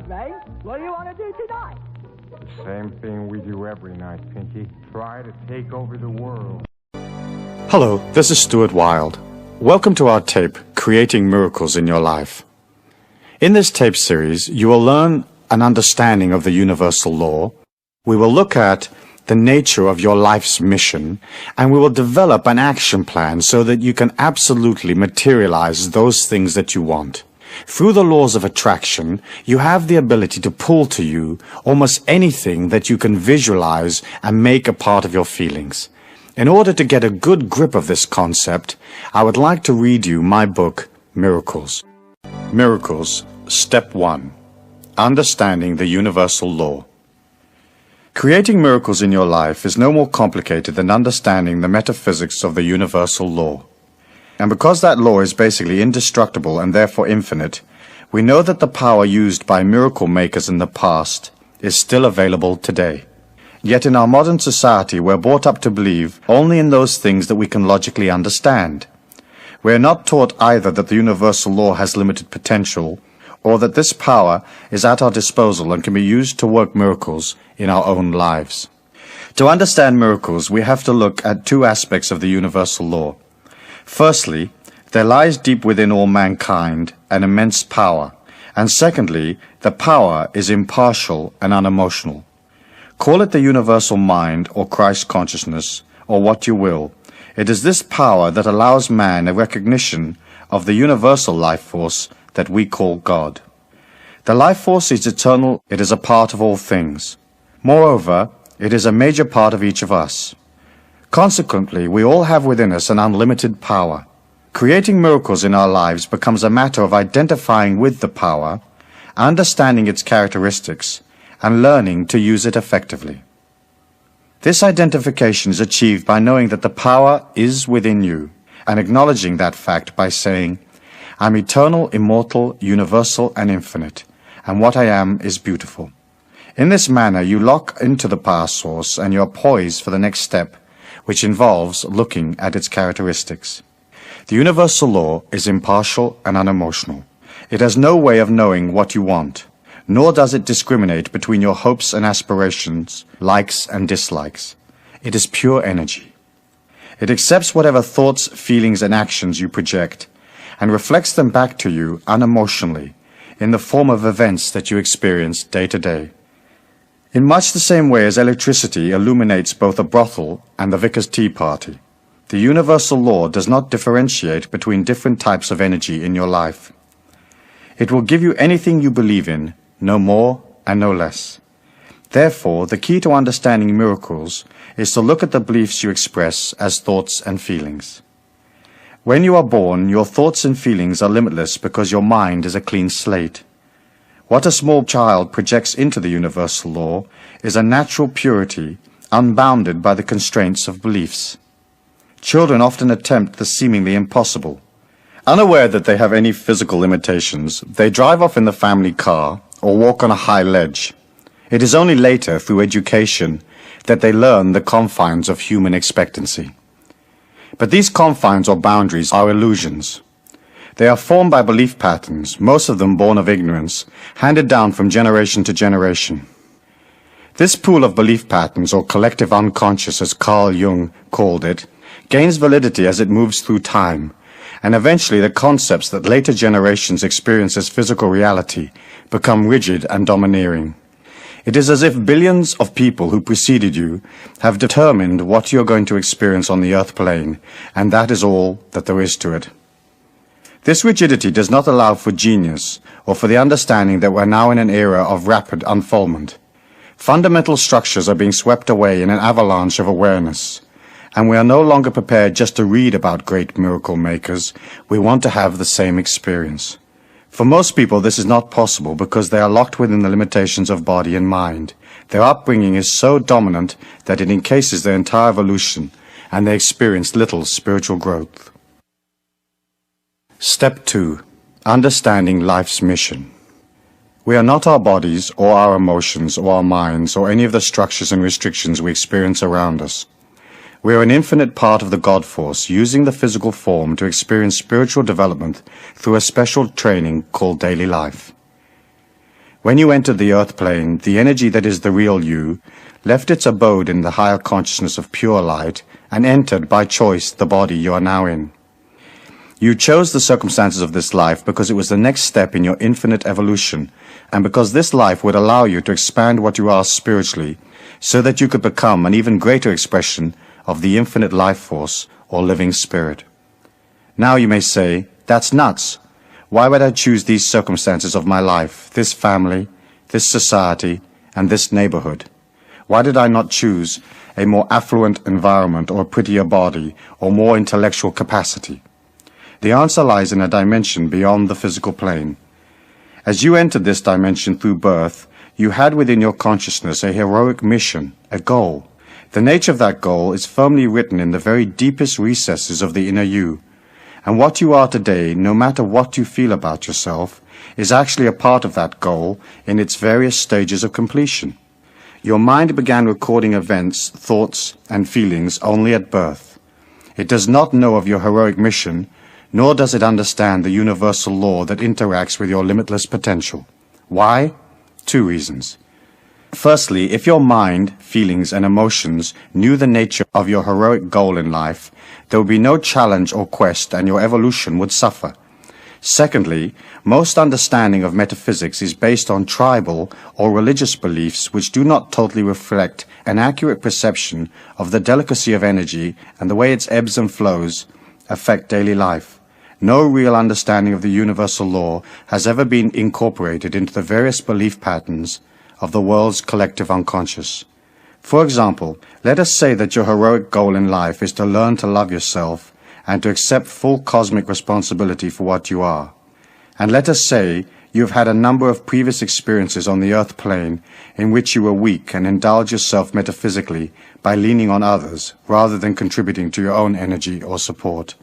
Ray. What do you want to do tonight? The same thing we do every night, Pinky. Try to take over the world. Hello, this is Stuart Wilde. Welcome to our tape, Creating Miracles in Your Life. In this tape series, you will learn an understanding of the universal law. We will look at the nature of your life's mission, and we will develop an action plan so that you can absolutely materialize those things that you want. Through the laws of attraction, you have the ability to pull to you almost anything that you can visualize and make a part of your feelings. In order to get a good grip of this concept, I would like to read you my book, Miracles. Miracles, Step 1. Understanding the Universal Law. Creating miracles in your life is no more complicated than understanding the metaphysics of the universal law. And because that law is basically indestructible and therefore infinite, we know that the power used by miracle makers in the past is still available today. Yet in our modern society, we're brought up to believe only in those things that we can logically understand. We're not taught either that the universal law has limited potential, or that this power is at our disposal and can be used to work miracles in our own lives. To understand miracles, we have to look at two aspects of the universal law. Firstly, there lies deep within all mankind an immense power, and secondly, the power is impartial and unemotional. Call it the universal mind or Christ consciousness, or what you will. It is this power that allows man a recognition of the universal life force that we call God. The life force is eternal, it is a part of all things. Moreover, it is a major part of each of us. Consequently, we all have within us an unlimited power. Creating miracles in our lives becomes a matter of identifying with the power, understanding its characteristics, and learning to use it effectively. This identification is achieved by knowing that the power is within you, and acknowledging that fact by saying, I'm eternal, immortal, universal, and infinite, and what I am is beautiful. In this manner, you lock into the power source, and you are poised for the next step, which involves looking at its characteristics. The universal law is impartial and unemotional. It has no way of knowing what you want, nor does it discriminate between your hopes and aspirations, likes and dislikes. It is pure energy. It accepts whatever thoughts, feelings, and actions you project, and reflects them back to you unemotionally, in the form of events that you experience day to day. In much the same way as electricity illuminates both a brothel and the vicar's tea party, the universal law does not differentiate between different types of energy in your life. It will give you anything you believe in, no more and no less. Therefore, the key to understanding miracles is to look at the beliefs you express as thoughts and feelings. When you are born, your thoughts and feelings are limitless because your mind is a clean slate. What a small child projects into the universal law is a natural purity, unbounded by the constraints of beliefs. Children often attempt the seemingly impossible. Unaware that they have any physical limitations, they drive off in the family car or walk on a high ledge. It is only later, through education, that they learn the confines of human expectancy. But these confines or boundaries are illusions. They are formed by belief patterns, most of them born of ignorance, handed down from generation to generation. This pool of belief patterns, or collective unconscious as Carl Jung called it, gains validity as it moves through time, and eventually the concepts that later generations experience as physical reality become rigid and domineering. It is as if billions of people who preceded you have determined what you are going to experience on the earth plane, and that is all that there is to it. This rigidity does not allow for genius or for the understanding that we're now in an era of rapid unfoldment. Fundamental structures are being swept away in an avalanche of awareness, and we are no longer prepared just to read about great miracle makers. We want to have the same experience. For most people, this is not possible because they are locked within the limitations of body and mind. Their upbringing is so dominant that it encases their entire evolution, and they experience little spiritual growth. Step 2. Understanding life's mission. We are not our bodies, or our emotions, or our minds, or any of the structures and restrictions we experience around us. We are an infinite part of the God force, using the physical form to experience spiritual development through a special training called daily life. When you entered the earth plane, the energy that is the real you left its abode in the higher consciousness of pure light and entered by choice the body you are now in. You chose the circumstances of this life because it was the next step in your infinite evolution, and because this life would allow you to expand what you are spiritually, so that you could become an even greater expression of the infinite life force or living spirit. Now you may say, that's nuts. Why would I choose these circumstances of my life, this family, this society, and this neighborhood? Why did I not choose a more affluent environment or a prettier body or more intellectual capacity? The answer lies in a dimension beyond the physical plane. As you entered this dimension through birth, you had within your consciousness a heroic mission, a goal. The nature of that goal is firmly written in the very deepest recesses of the inner you. And what you are today, no matter what you feel about yourself, is actually a part of that goal in its various stages of completion. Your mind began recording events, thoughts, and feelings only at birth. It does not know of your heroic mission, nor does it understand the universal law that interacts with your limitless potential. Why? 2 reasons. Firstly, if your mind, feelings, and emotions knew the nature of your heroic goal in life, there would be no challenge or quest, and your evolution would suffer. Secondly, most understanding of metaphysics is based on tribal or religious beliefs which do not totally reflect an accurate perception of the delicacy of energy and the way its ebbs and flows affect daily life. No real understanding of the universal law has ever been incorporated into the various belief patterns of the world's collective unconscious. For example, let us say that your heroic goal in life is to learn to love yourself and to accept full cosmic responsibility for what you are. And let us say you have had a number of previous experiences on the earth plane in which you were weak and indulge yourself metaphysically by leaning on others rather than contributing to your own energy or support.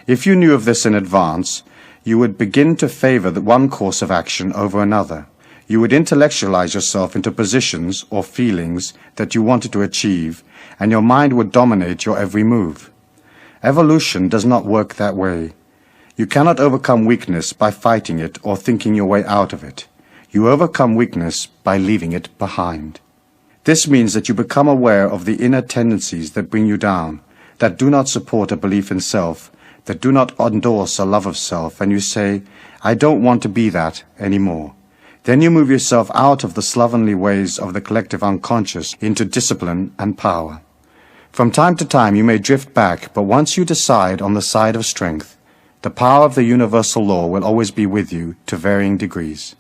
If you knew of this in advance, you would begin to favor the one course of action over another. You would intellectualize yourself into positions or feelings that you wanted to achieve, and your mind would dominate your every move. Evolution does not work that way. You cannot overcome weakness by fighting it or thinking your way out of it. You overcome weakness by leaving it behind. This means that you become aware of the inner tendencies that bring you down, that do not support a belief in self, that do not endorse a love of self, and you say, I don't want to be that anymore. Then you move yourself out of the slovenly ways of the collective unconscious into discipline and power. From time to time you may drift back, but once you decide on the side of strength, the power of the universal law will always be with you to varying degrees.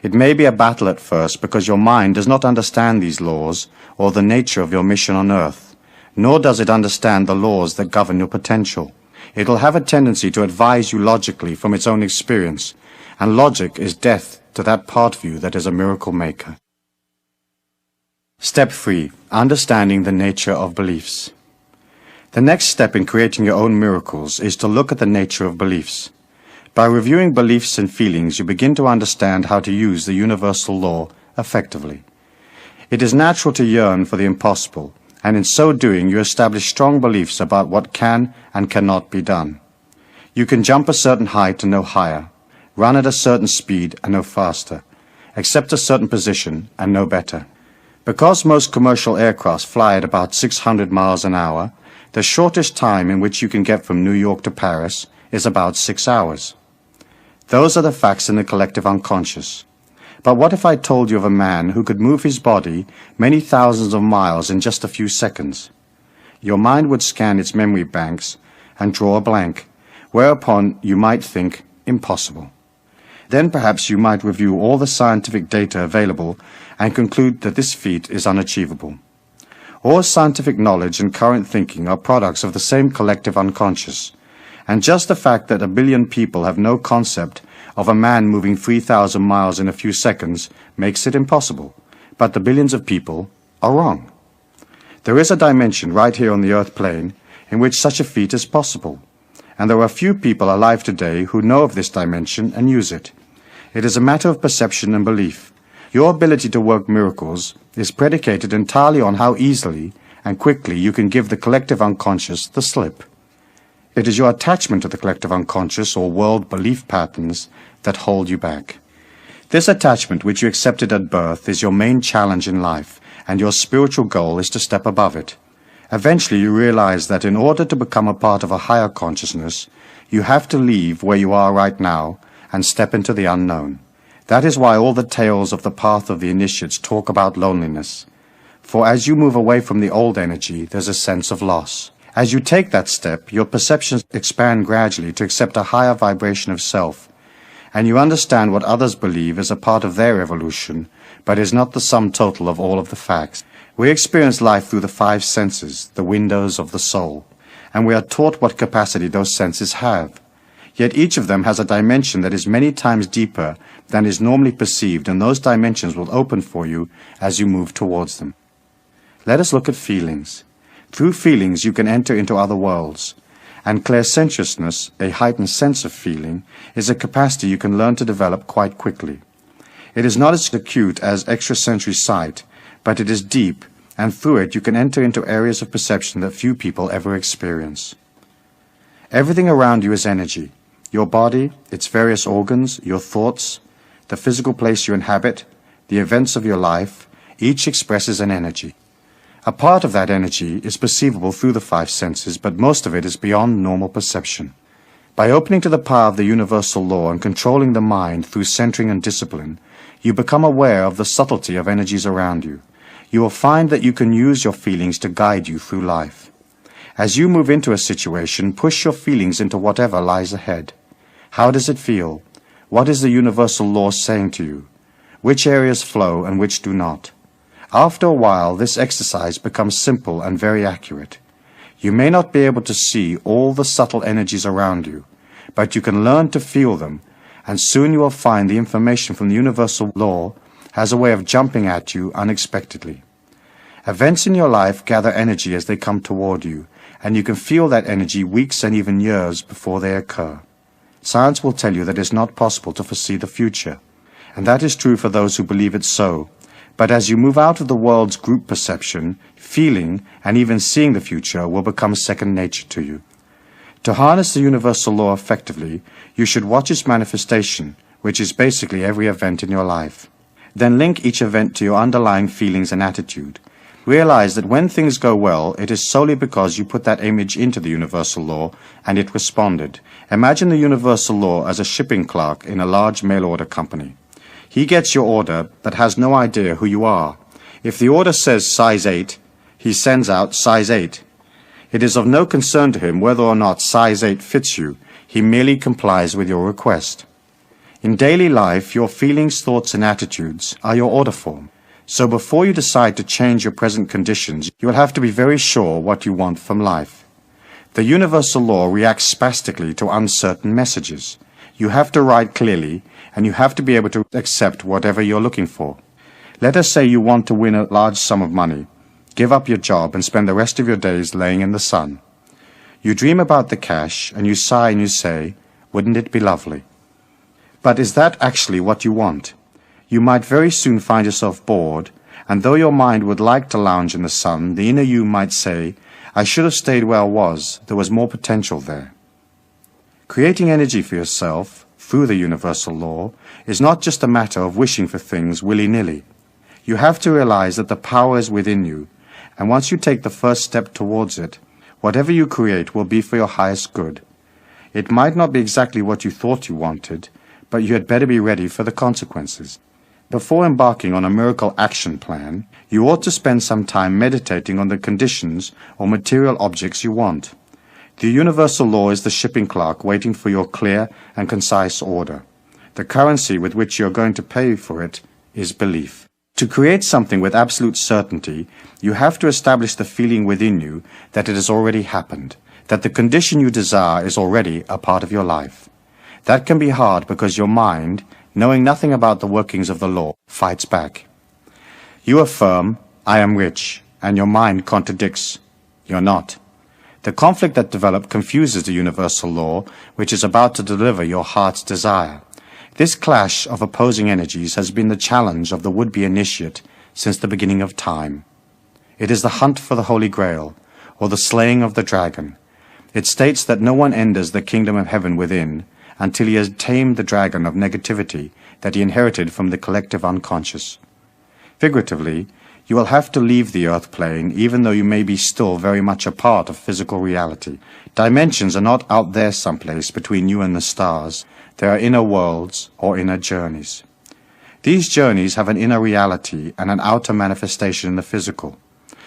It may be a battle at first because your mind does not understand these laws or the nature of your mission on earth, nor does it understand the laws that govern your potential. It will have a tendency to advise you logically from its own experience, and logic is death to that part of you that is a miracle maker. Step 3. Understanding the nature of beliefs. The next step in creating your own miracles is to look at the nature of beliefs. By reviewing beliefs and feelings, you begin to understand how to use the universal law effectively. It is natural to yearn for the impossible, and in so doing you establish strong beliefs about what can and cannot be done. You can jump a certain height and no higher, run at a certain speed and no faster, accept a certain position and no better. Because most commercial aircraft fly at about 600 miles an hour, the shortest time in which you can get from New York to Paris is about 6 hours. Those are the facts in the collective unconscious. But what if I told you of a man who could move his body many thousands of miles in just a few seconds? Your mind would scan its memory banks and draw a blank, whereupon you might think, impossible. Then perhaps you might review all the scientific data available and conclude that this feat is unachievable. All scientific knowledge and current thinking are products of the same collective unconscious, and just the fact that 1 billion people have no concept of a man moving 3,000 miles in a few seconds makes it impossible, but the billions of people are wrong. There is a dimension right here on the earth plane in which such a feat is possible, and there are few people alive today who know of this dimension and use it. It is a matter of perception and belief. Your ability to work miracles is predicated entirely on how easily and quickly you can give the collective unconscious the slip. It is your attachment to the collective unconscious or world belief patterns that hold you back. This attachment which you accepted at birth is your main challenge in life, and your spiritual goal is to step above it. Eventually you realize that in order to become a part of a higher consciousness, you have to leave where you are right now and step into the unknown. That is why all the tales of the path of the initiates talk about loneliness. For as you move away from the old energy, there's a sense of loss. As you take that step, your perceptions expand gradually to accept a higher vibration of self, and you understand what others believe is a part of their evolution, but is not the sum total of all of the facts. We experience life through the five senses, the windows of the soul, and we are taught what capacity those senses have. Yet each of them has a dimension that is many times deeper than is normally perceived, and those dimensions will open for you as you move towards them. Let us look at feelings. Through feelings you can enter into other worlds, and clairsentiousness, a heightened sense of feeling, is a capacity you can learn to develop quite quickly. It is not as acute as extrasensory sight, but it is deep, and through it you can enter into areas of perception that few people ever experience. Everything around you is energy. Your body, its various organs, your thoughts, the physical place you inhabit, the events of your life, each expresses an energy. A part of that energy is perceivable through the five senses, but most of it is beyond normal perception. By opening to the power of the universal law and controlling the mind through centering and discipline, you become aware of the subtlety of energies around you. You will find that you can use your feelings to guide you through life. As you move into a situation, push your feelings into whatever lies ahead. How does it feel? What is the universal law saying to you? Which areas flow and which do not? After a while, this exercise becomes simple and very accurate. You may not be able to see all the subtle energies around you, but you can learn to feel them, and soon you will find the information from the universal law has a way of jumping at you unexpectedly. Events in your life gather energy as they come toward you, and you can feel that energy weeks and even years before they occur. Science will tell you that it is not possible to foresee the future, and that is true for those who believe it so. But as you move out of the world's group perception, feeling and even seeing the future will become second nature to you. To harness the universal law effectively, you should watch its manifestation, which is basically every event in your life. Then link each event to your underlying feelings and attitude. Realize that when things go well, it is solely because you put that image into the universal law and it responded. Imagine the universal law as a shipping clerk in a large mail order company. He gets your order, but has no idea who you are. If the order says size 8, he sends out size 8. It is of no concern to him whether or not size 8 fits you. He merely complies with your request. In daily life, your feelings, thoughts, and attitudes are your order form. So before you decide to change your present conditions, you will have to be very sure what you want from life. The universal law reacts spastically to uncertain messages. You have to write clearly, and you have to be able to accept whatever you're looking for. Let us say you want to win a large sum of money, give up your job and spend the rest of your days laying in the sun. You dream about the cash and you sigh and you say, wouldn't it be lovely? But is that actually what you want? You might very soon find yourself bored, and though your mind would like to lounge in the sun, the inner you might say, I should have stayed where I was, there was more potential there. Creating energy for yourself, through the universal law, is not just a matter of wishing for things willy-nilly. You have to realize that the power is within you, and once you take the first step towards it, whatever you create will be for your highest good. It might not be exactly what you thought you wanted, but you had better be ready for the consequences. Before embarking on a miracle action plan, you ought to spend some time meditating on the conditions or material objects you want. The universal law is the shipping clerk waiting for your clear and concise order. The currency with which you are going to pay for it is belief. To create something with absolute certainty, you have to establish the feeling within you that it has already happened, that the condition you desire is already a part of your life. That can be hard because your mind, knowing nothing about the workings of the law, fights back. You affirm, I am rich, and your mind contradicts, you're not. The conflict that developed confuses the universal law, which is about to deliver your heart's desire. This clash of opposing energies has been the challenge of the would-be initiate since the beginning of time. It is the hunt for the Holy Grail, or the slaying of the dragon. It states that no one enters the kingdom of heaven within until he has tamed the dragon of negativity that he inherited from the collective unconscious. Figuratively, you will have to leave the earth plane even though you may be still very much a part of physical reality. Dimensions are not out there someplace between you and the stars. They are inner worlds or inner journeys. These journeys have an inner reality and an outer manifestation in the physical.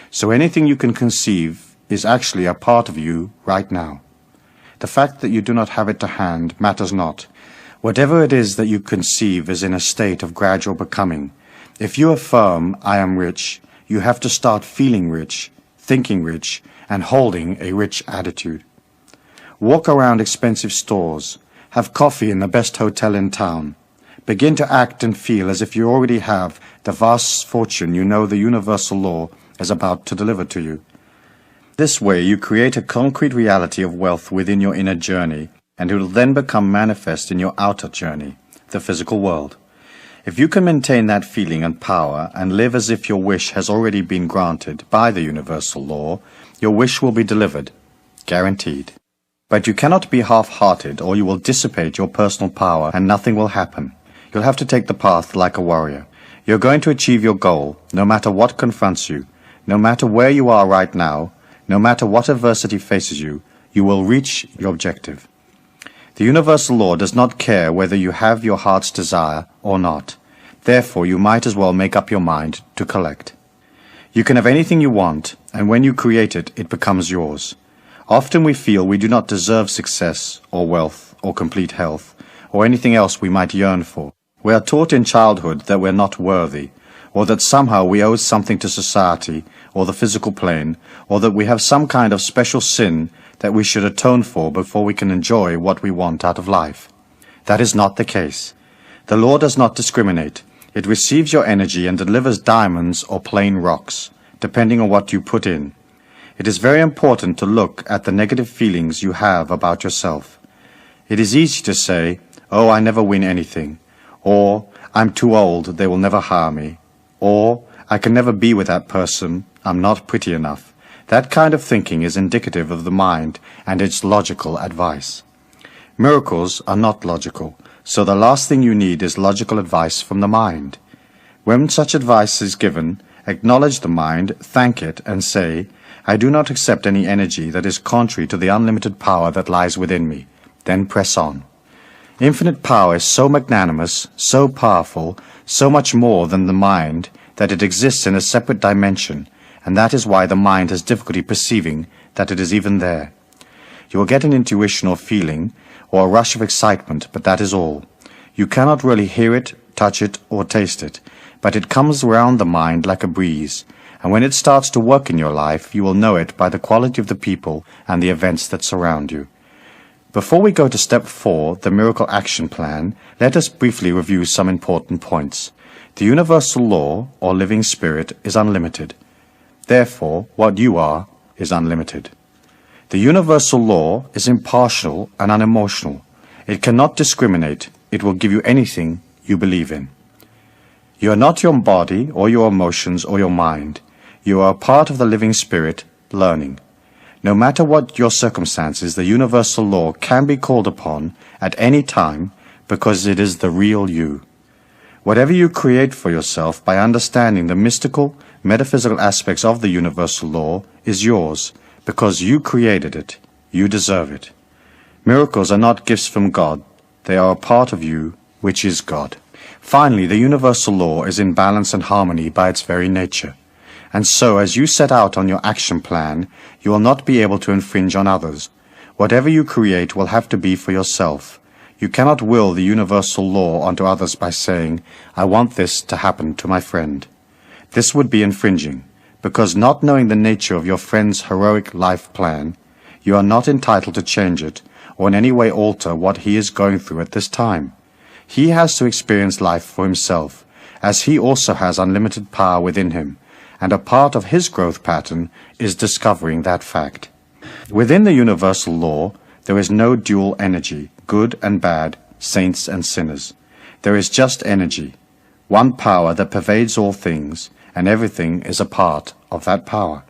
So anything you can conceive is actually a part of you right now. The fact that you do not have it to hand matters not. Whatever it is that you conceive is in a state of gradual becoming. If you affirm, I am rich, you have to start feeling rich, thinking rich, and holding a rich attitude. Walk around expensive stores. Have coffee in the best hotel in town. Begin to act and feel as if you already have the vast fortune you know the universal law is about to deliver to you. This way you create a concrete reality of wealth within your inner journey, and it will then become manifest in your outer journey, the physical world. If you can maintain that feeling and power and live as if your wish has already been granted by the universal law, your wish will be delivered, guaranteed. But you cannot be half-hearted or you will dissipate your personal power and nothing will happen. You'll have to take the path like a warrior. You're going to achieve your goal, no matter what confronts you, no matter where you are right now, no matter what adversity faces you, you will reach your objective. The universal law does not care whether you have your heart's desire or not. Therefore, you might as well make up your mind to collect. You can have anything you want, and when you create it, it becomes yours. Often we feel we do not deserve success, or wealth, or complete health, or anything else we might yearn for. We are taught in childhood that we're not worthy, or that somehow we owe something to society, or the physical plane, or that we have some kind of special sin that we should atone for before we can enjoy what we want out of life. That is not the case. The law does not discriminate. It receives your energy and delivers diamonds or plain rocks, depending on what you put in. It is very important to look at the negative feelings you have about yourself. It is easy to say, "Oh, I never win anything," or "I'm too old, they will never hire me," or "I can never be with that person, I'm not pretty enough." That kind of thinking is indicative of the mind and its logical advice. Miracles are not logical, so the last thing you need is logical advice from the mind. When such advice is given, acknowledge the mind, thank it, and say, "I do not accept any energy that is contrary to the unlimited power that lies within me." Then press on. Infinite power is so magnanimous, so powerful, so much more than the mind, that it exists in a separate dimension, and that is why the mind has difficulty perceiving that it is even there. You will get an intuition or feeling, or a rush of excitement, but that is all. You cannot really hear it, touch it, or taste it, but it comes round the mind like a breeze, and when it starts to work in your life, you will know it by the quality of the people and the events that surround you. Before we go to step 4, the Miracle Action Plan, let us briefly review some important points. The universal law, or living spirit, is unlimited. Therefore, what you are is unlimited. The universal law is impartial and unemotional. It cannot discriminate. It will give you anything you believe in. You are not your body or your emotions or your mind. You are a part of the living spirit, learning. No matter what your circumstances, the universal law can be called upon at any time because it is the real you. Whatever you create for yourself by understanding the mystical, metaphysical aspects of the universal law is yours because you created it. You deserve it. Miracles are not gifts from God. They are a part of you, which is God. Finally, the universal law is in balance and harmony by its very nature. And so, as you set out on your action plan, you will not be able to infringe on others. Whatever you create will have to be for yourself. You cannot will the universal law onto others by saying, "I want this to happen to my friend." This would be infringing, because not knowing the nature of your friend's heroic life plan, you are not entitled to change it or in any way alter what he is going through at this time. He has to experience life for himself, as he also has unlimited power within him, and a part of his growth pattern is discovering that fact. Within the universal law, there is no dual energy, good and bad, saints and sinners. There is just energy, one power that pervades all things, and everything is a part of that power.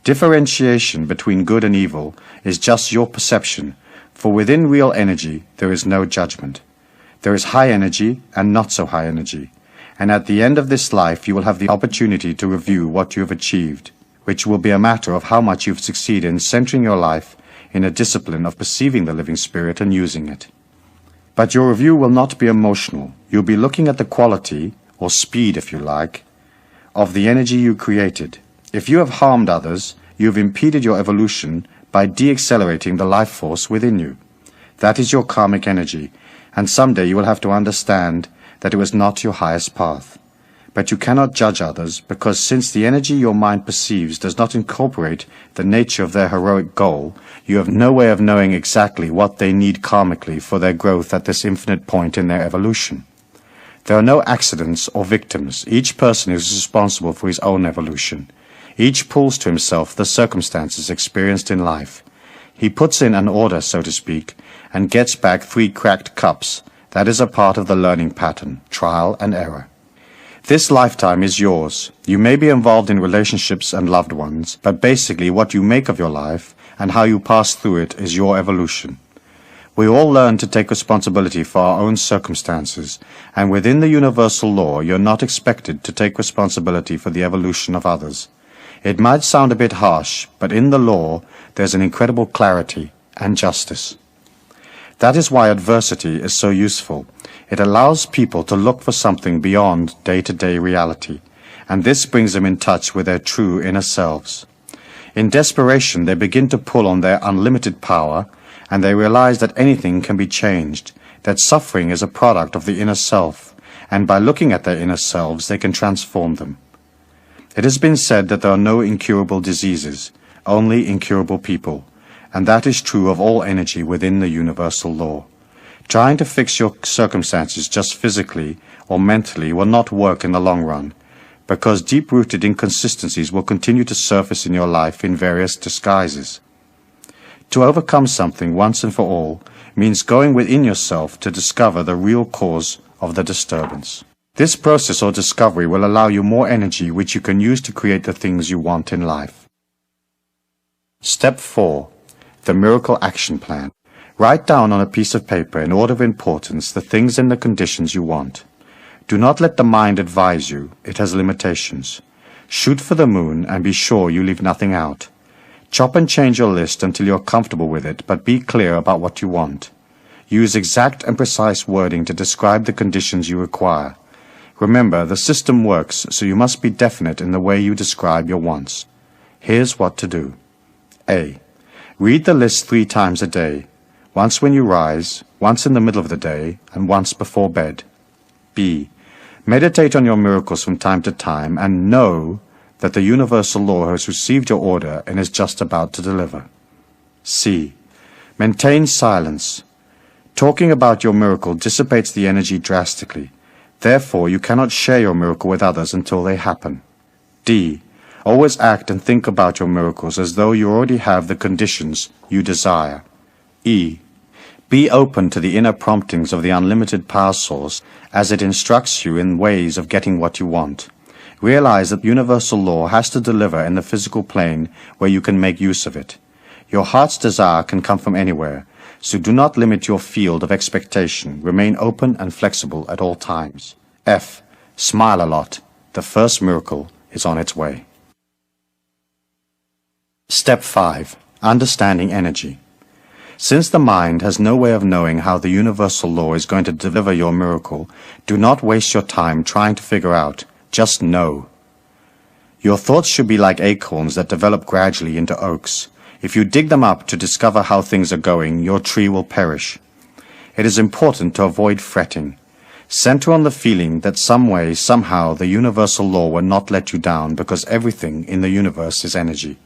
Differentiation between good and evil is just your perception, for within real energy there is no judgment. There is high energy and not so high energy, and at the end of this life you will have the opportunity to review what you have achieved, which will be a matter of how much you've succeeded in centering your life in a discipline of perceiving the living spirit and using it. But your review will not be emotional. You'll be looking at the quality, or speed if you like, of the energy you created. If you have harmed others, you have impeded your evolution by de-accelerating the life force within you. That is your karmic energy, and someday you will have to understand that it was not your highest path. But you cannot judge others, because since the energy your mind perceives does not incorporate the nature of their heroic goal, you have no way of knowing exactly what they need karmically for their growth at this infinite point in their evolution. There are no accidents or victims. Each person is responsible for his own evolution. Each pulls to himself the circumstances experienced in life. He puts in an order, so to speak, and gets back 3 cracked cups. That is a part of the learning pattern, trial and error. This lifetime is yours. You may be involved in relationships and loved ones, but basically what you make of your life and how you pass through it is your evolution. We all learn to take responsibility for our own circumstances, and within the universal law you're not expected to take responsibility for the evolution of others. It might sound a bit harsh, but in the law there's an incredible clarity and justice. That is why adversity is so useful. It allows people to look for something beyond day-to-day reality, and this brings them in touch with their true inner selves. In desperation, they begin to pull on their unlimited power, and they realize that anything can be changed, that suffering is a product of the inner self, and by looking at their inner selves, they can transform them. It has been said that there are no incurable diseases, only incurable people, and that is true of all energy within the universal law. Trying to fix your circumstances just physically or mentally will not work in the long run, because deep-rooted inconsistencies will continue to surface in your life in various disguises. To overcome something once and for all means going within yourself to discover the real cause of the disturbance. This process or discovery will allow you more energy which you can use to create the things you want in life. Step 4. The Miracle Action Plan. Write down on a piece of paper in order of importance the things and the conditions you want. Do not let the mind advise you. It has limitations. Shoot for the moon and be sure you leave nothing out. Chop and change your list until you're comfortable with it, but be clear about what you want. Use exact and precise wording to describe the conditions you require. Remember, the system works, so you must be definite in the way you describe your wants. Here's what to do. A. Read the list 3 times a day. Once when you rise, once in the middle of the day, and once before bed. B. Meditate on your miracles from time to time and know that the universal law has received your order and is just about to deliver. C. Maintain silence. Talking about your miracle dissipates the energy drastically. Therefore, you cannot share your miracle with others until they happen. D. Always act and think about your miracles as though you already have the conditions you desire. E. Be open to the inner promptings of the unlimited power source as it instructs you in ways of getting what you want. Realize that universal law has to deliver in the physical plane where you can make use of it. Your heart's desire can come from anywhere, so do not limit your field of expectation. Remain open and flexible at all times. F. Smile a lot. The first miracle is on its way. Step 5. Understanding energy. Since the mind has no way of knowing how the universal law is going to deliver your miracle, do not waste your time trying to figure out. Just know. Your thoughts should be like acorns that develop gradually into oaks. If you dig them up to discover how things are going, your tree will perish. It is important to avoid fretting. Center on the feeling that some way, somehow, the universal law will not let you down because everything in the universe is energy.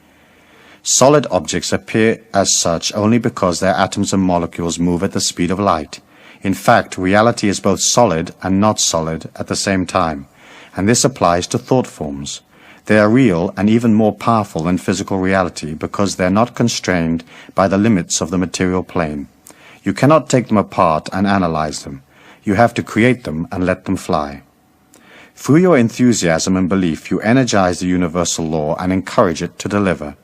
Solid objects appear as such only because their atoms and molecules move at the speed of light. In fact, reality is both solid and not solid at the same time, and this applies to thought forms. They are real and even more powerful than physical reality because they are not constrained by the limits of the material plane. You cannot take them apart and analyze them. You have to create them and let them fly. Through your enthusiasm and belief, you energize the universal law and encourage it to deliver.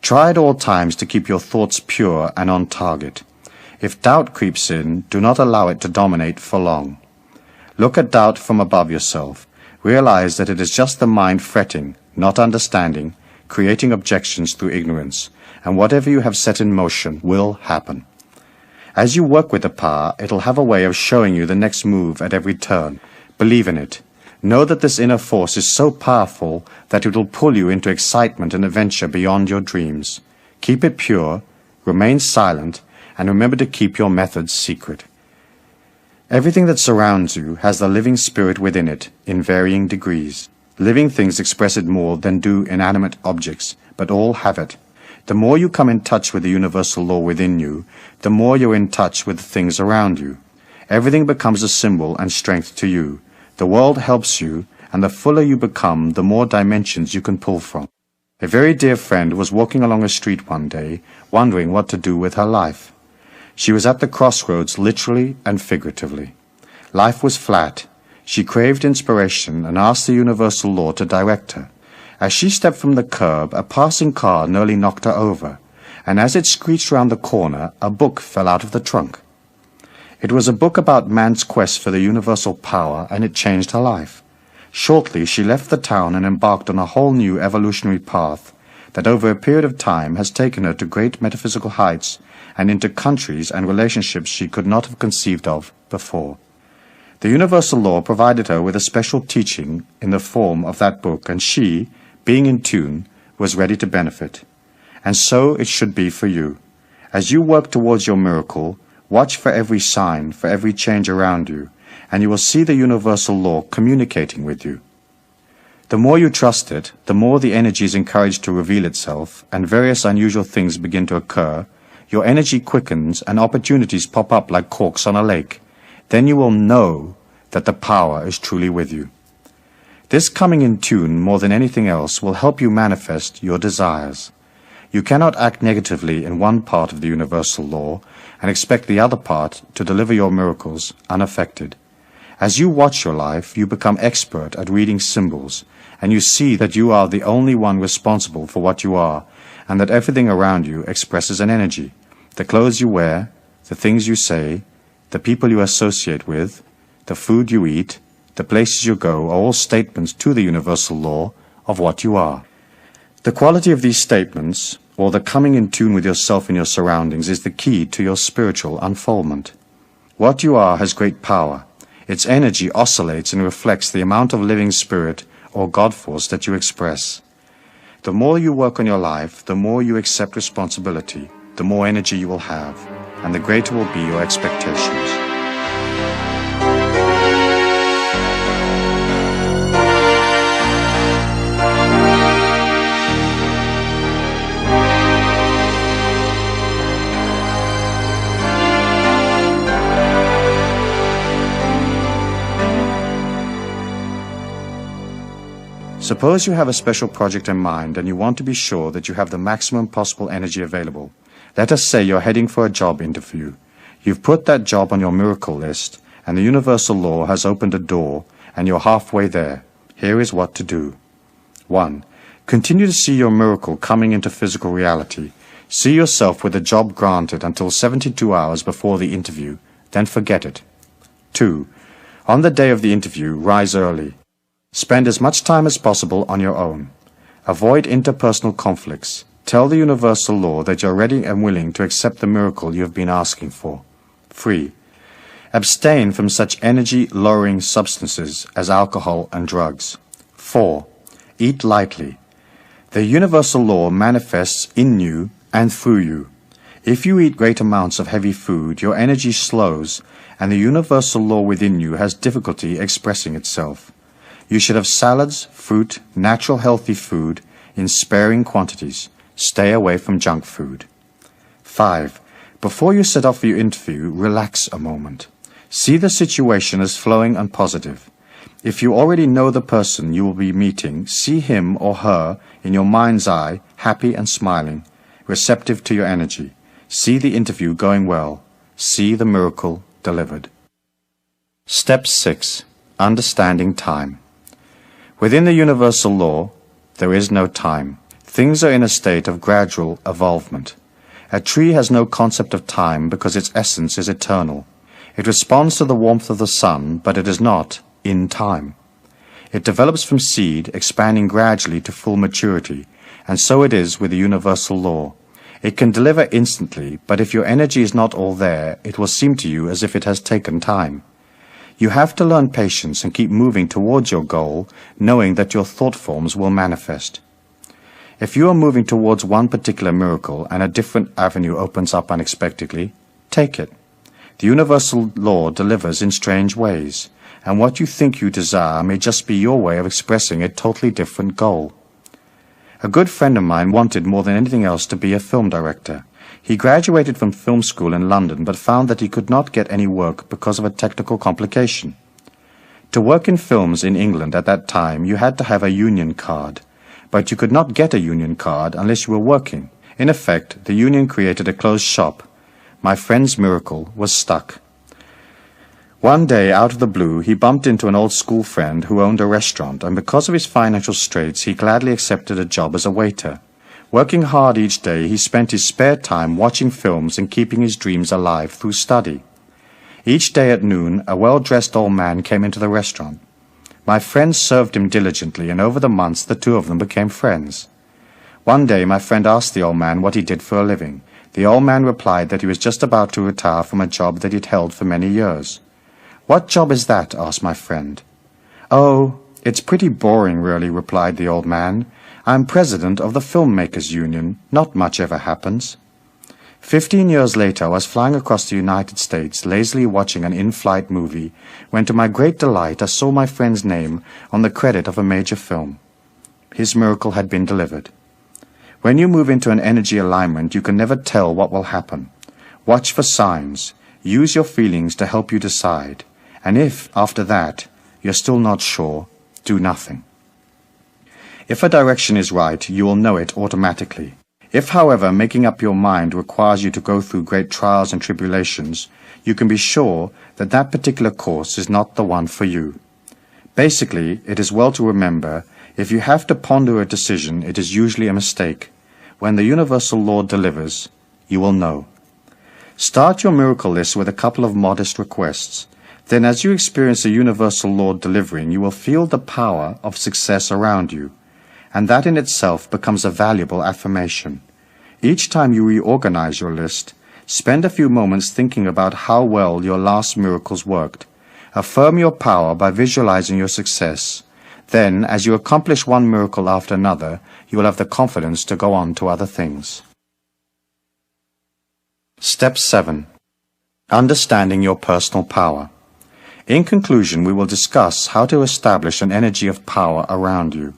Try at all times to keep your thoughts pure and on target. If doubt creeps in, do not allow it to dominate for long. Look at doubt from above yourself. Realize that it is just the mind fretting, not understanding, creating objections through ignorance, and whatever you have set in motion will happen. As you work with the power, it'll have a way of showing you the next move at every turn. Believe in it. Know that this inner force is so powerful that it will pull you into excitement and adventure beyond your dreams. Keep it pure, remain silent, and remember to keep your methods secret. Everything that surrounds you has the living spirit within it in varying degrees. Living things express it more than do inanimate objects, but all have it. The more you come in touch with the universal law within you, the more you're in touch with the things around you. Everything becomes a symbol and strength to you. The world helps you, and the fuller you become, the more dimensions you can pull from. A very dear friend was walking along a street one day, wondering what to do with her life. She was at the crossroads literally and figuratively. Life was flat. She craved inspiration and asked the universal law to direct her. As she stepped from the curb, a passing car nearly knocked her over, and as it screeched round the corner, a book fell out of the trunk. It was a book about man's quest for the universal power, and it changed her life. Shortly, she left the town and embarked on a whole new evolutionary path that over a period of time has taken her to great metaphysical heights and into countries and relationships she could not have conceived of before. The universal law provided her with a special teaching in the form of that book, and she, being in tune, was ready to benefit. And so it should be for you. As you work towards your miracle, watch for every sign, for every change around you, and you will see the universal law communicating with you. The more you trust it, the more the energy is encouraged to reveal itself, and various unusual things begin to occur. Your energy quickens, and opportunities pop up like corks on a lake. Then you will know that the power is truly with you. This coming in tune more than anything else will help you manifest your desires. You cannot act negatively in one part of the universal law and expect the other part to deliver your miracles unaffected. As you watch your life, you become expert at reading symbols, and you see that you are the only one responsible for what you are, and that everything around you expresses an energy. The clothes you wear, the things you say, the people you associate with, the food you eat, the places you go are all statements to the universal law of what you are. The quality of these statements, or the coming in tune with yourself and your surroundings, is the key to your spiritual unfoldment. What you are has great power. Its energy oscillates and reflects the amount of living spirit or God force that you express. The more you work on your life, the more you accept responsibility, the more energy you will have, and the greater will be your expectations. Suppose you have a special project in mind and you want to be sure that you have the maximum possible energy available. Let us say you're heading for a job interview. You've put that job on your miracle list, and the universal law has opened a door, and you're halfway there. Here is what to do. 1. Continue to see your miracle coming into physical reality. See yourself with the job granted until 72 hours before the interview, then forget it. 2. On the day of the interview, rise early. Spend as much time as possible on your own. Avoid interpersonal conflicts. Tell the universal law that you're ready and willing to accept the miracle you have been asking for. 3. Abstain from such energy-lowering substances as alcohol and drugs. 4. Eat lightly. The universal law manifests in you and through you. If you eat great amounts of heavy food, your energy slows, and the universal law within you has difficulty expressing itself. You should have salads, fruit, natural healthy food in sparing quantities. Stay away from junk food. 5. Before you set off for your interview, relax a moment. See the situation as flowing and positive. If you already know the person you will be meeting, see him or her in your mind's eye, happy and smiling, receptive to your energy. See the interview going well. See the miracle delivered. Step 6. Understanding time. Within the universal law, there is no time. Things are in a state of gradual evolvement. A tree has no concept of time because its essence is eternal. It responds to the warmth of the sun, but it is not in time. It develops from seed, expanding gradually to full maturity, and so it is with the universal law. It can deliver instantly, but if your energy is not all there, it will seem to you as if it has taken time. You have to learn patience and keep moving towards your goal, knowing that your thought forms will manifest. If you are moving towards one particular miracle and a different avenue opens up unexpectedly, take it. The universal law delivers in strange ways, and what you think you desire may just be your way of expressing a totally different goal. A good friend of mine wanted more than anything else to be a film director. He graduated from film school in London but found that he could not get any work because of a technical complication. To work in films in England at that time, you had to have a union card. But you could not get a union card unless you were working. In effect, the union created a closed shop. My friend's miracle was stuck. One day, out of the blue, he bumped into an old school friend who owned a restaurant, and because of his financial straits, he gladly accepted a job as a waiter. Working hard each day, he spent his spare time watching films and keeping his dreams alive through study. Each day at noon, a well-dressed old man came into the restaurant. My friend served him diligently, and over the months the two of them became friends. One day my friend asked the old man what he did for a living. The old man replied that he was just about to retire from a job that he'd held for many years. "What job is that?" asked my friend. "Oh, it's pretty boring, really," replied the old man. "I'm president of the Filmmakers' Union. Not much ever happens." 15 years later, I was flying across the United States, lazily watching an in-flight movie, when to my great delight I saw my friend's name on the credit of a major film. His miracle had been delivered. When you move into an energy alignment, you can never tell what will happen. Watch for signs. Use your feelings to help you decide. And if, after that, you're still not sure, do nothing. If a direction is right, you will know it automatically. If, however, making up your mind requires you to go through great trials and tribulations, you can be sure that that particular course is not the one for you. Basically, it is well to remember, if you have to ponder a decision, it is usually a mistake. When the universal law delivers, you will know. Start your miracle list with a couple of modest requests. Then as you experience the universal law delivering, you will feel the power of success around you. And that in itself becomes a valuable affirmation. Each time you reorganize your list, spend a few moments thinking about how well your last miracles worked. Affirm your power by visualizing your success. Then, as you accomplish one miracle after another, you will have the confidence to go on to other things. Step 7. Understanding your personal power. In conclusion, we will discuss how to establish an energy of power around you.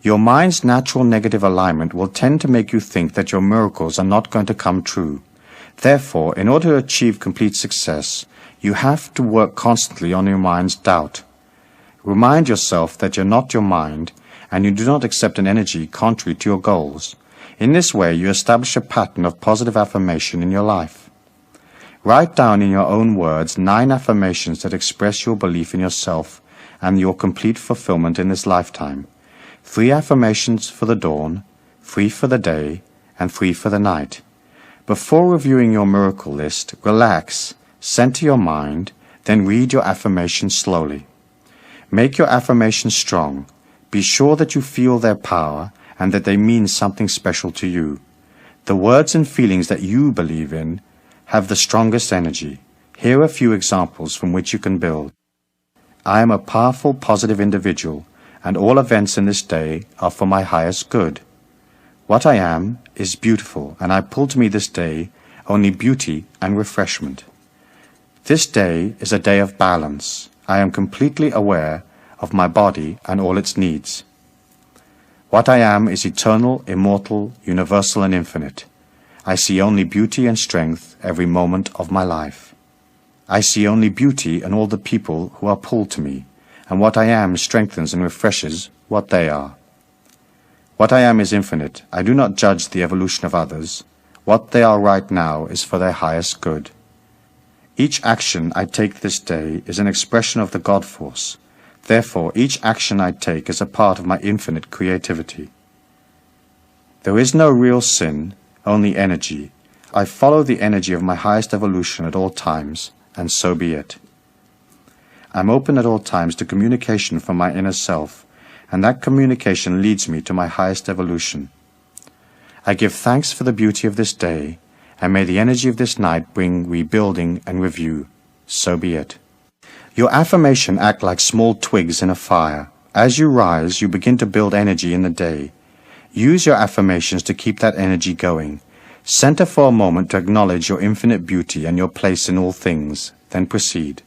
Your mind's natural negative alignment will tend to make you think that your miracles are not going to come true. Therefore, in order to achieve complete success, you have to work constantly on your mind's doubt. Remind yourself that you're not your mind, and you do not accept an energy contrary to your goals. In this way, you establish a pattern of positive affirmation in your life. Write down in your own words 9 affirmations that express your belief in yourself and your complete fulfillment in this lifetime. 3 affirmations for the dawn, 3 for the day, and 3 for the night. Before reviewing your miracle list, relax, center your mind, then read your affirmations slowly. Make your affirmations strong. Be sure that you feel their power and that they mean something special to you. The words and feelings that you believe in have the strongest energy. Here are a few examples from which you can build. I am a powerful, positive individual, and all events in this day are for my highest good. What I am is beautiful, and I pull to me this day only beauty and refreshment. This day is a day of balance. I am completely aware of my body and all its needs. What I am is eternal, immortal, universal, and infinite. I see only beauty and strength every moment of my life. I see only beauty in all the people who are pulled to me, and what I am strengthens and refreshes what they are. What I am is infinite. I do not judge the evolution of others. What they are right now is for their highest good. Each action I take this day is an expression of the God force. Therefore, each action I take is a part of my infinite creativity. There is no real sin, only energy. I follow the energy of my highest evolution at all times, and so be it. I'm open at all times to communication from my inner self, and that communication leads me to my highest evolution. I give thanks for the beauty of this day, and may the energy of this night bring rebuilding and review. So be it. Your affirmation act like small twigs in a fire. As you rise, you begin to build energy in the day. Use your affirmations to keep that energy going. Center for a moment to acknowledge your infinite beauty and your place in all things, then proceed.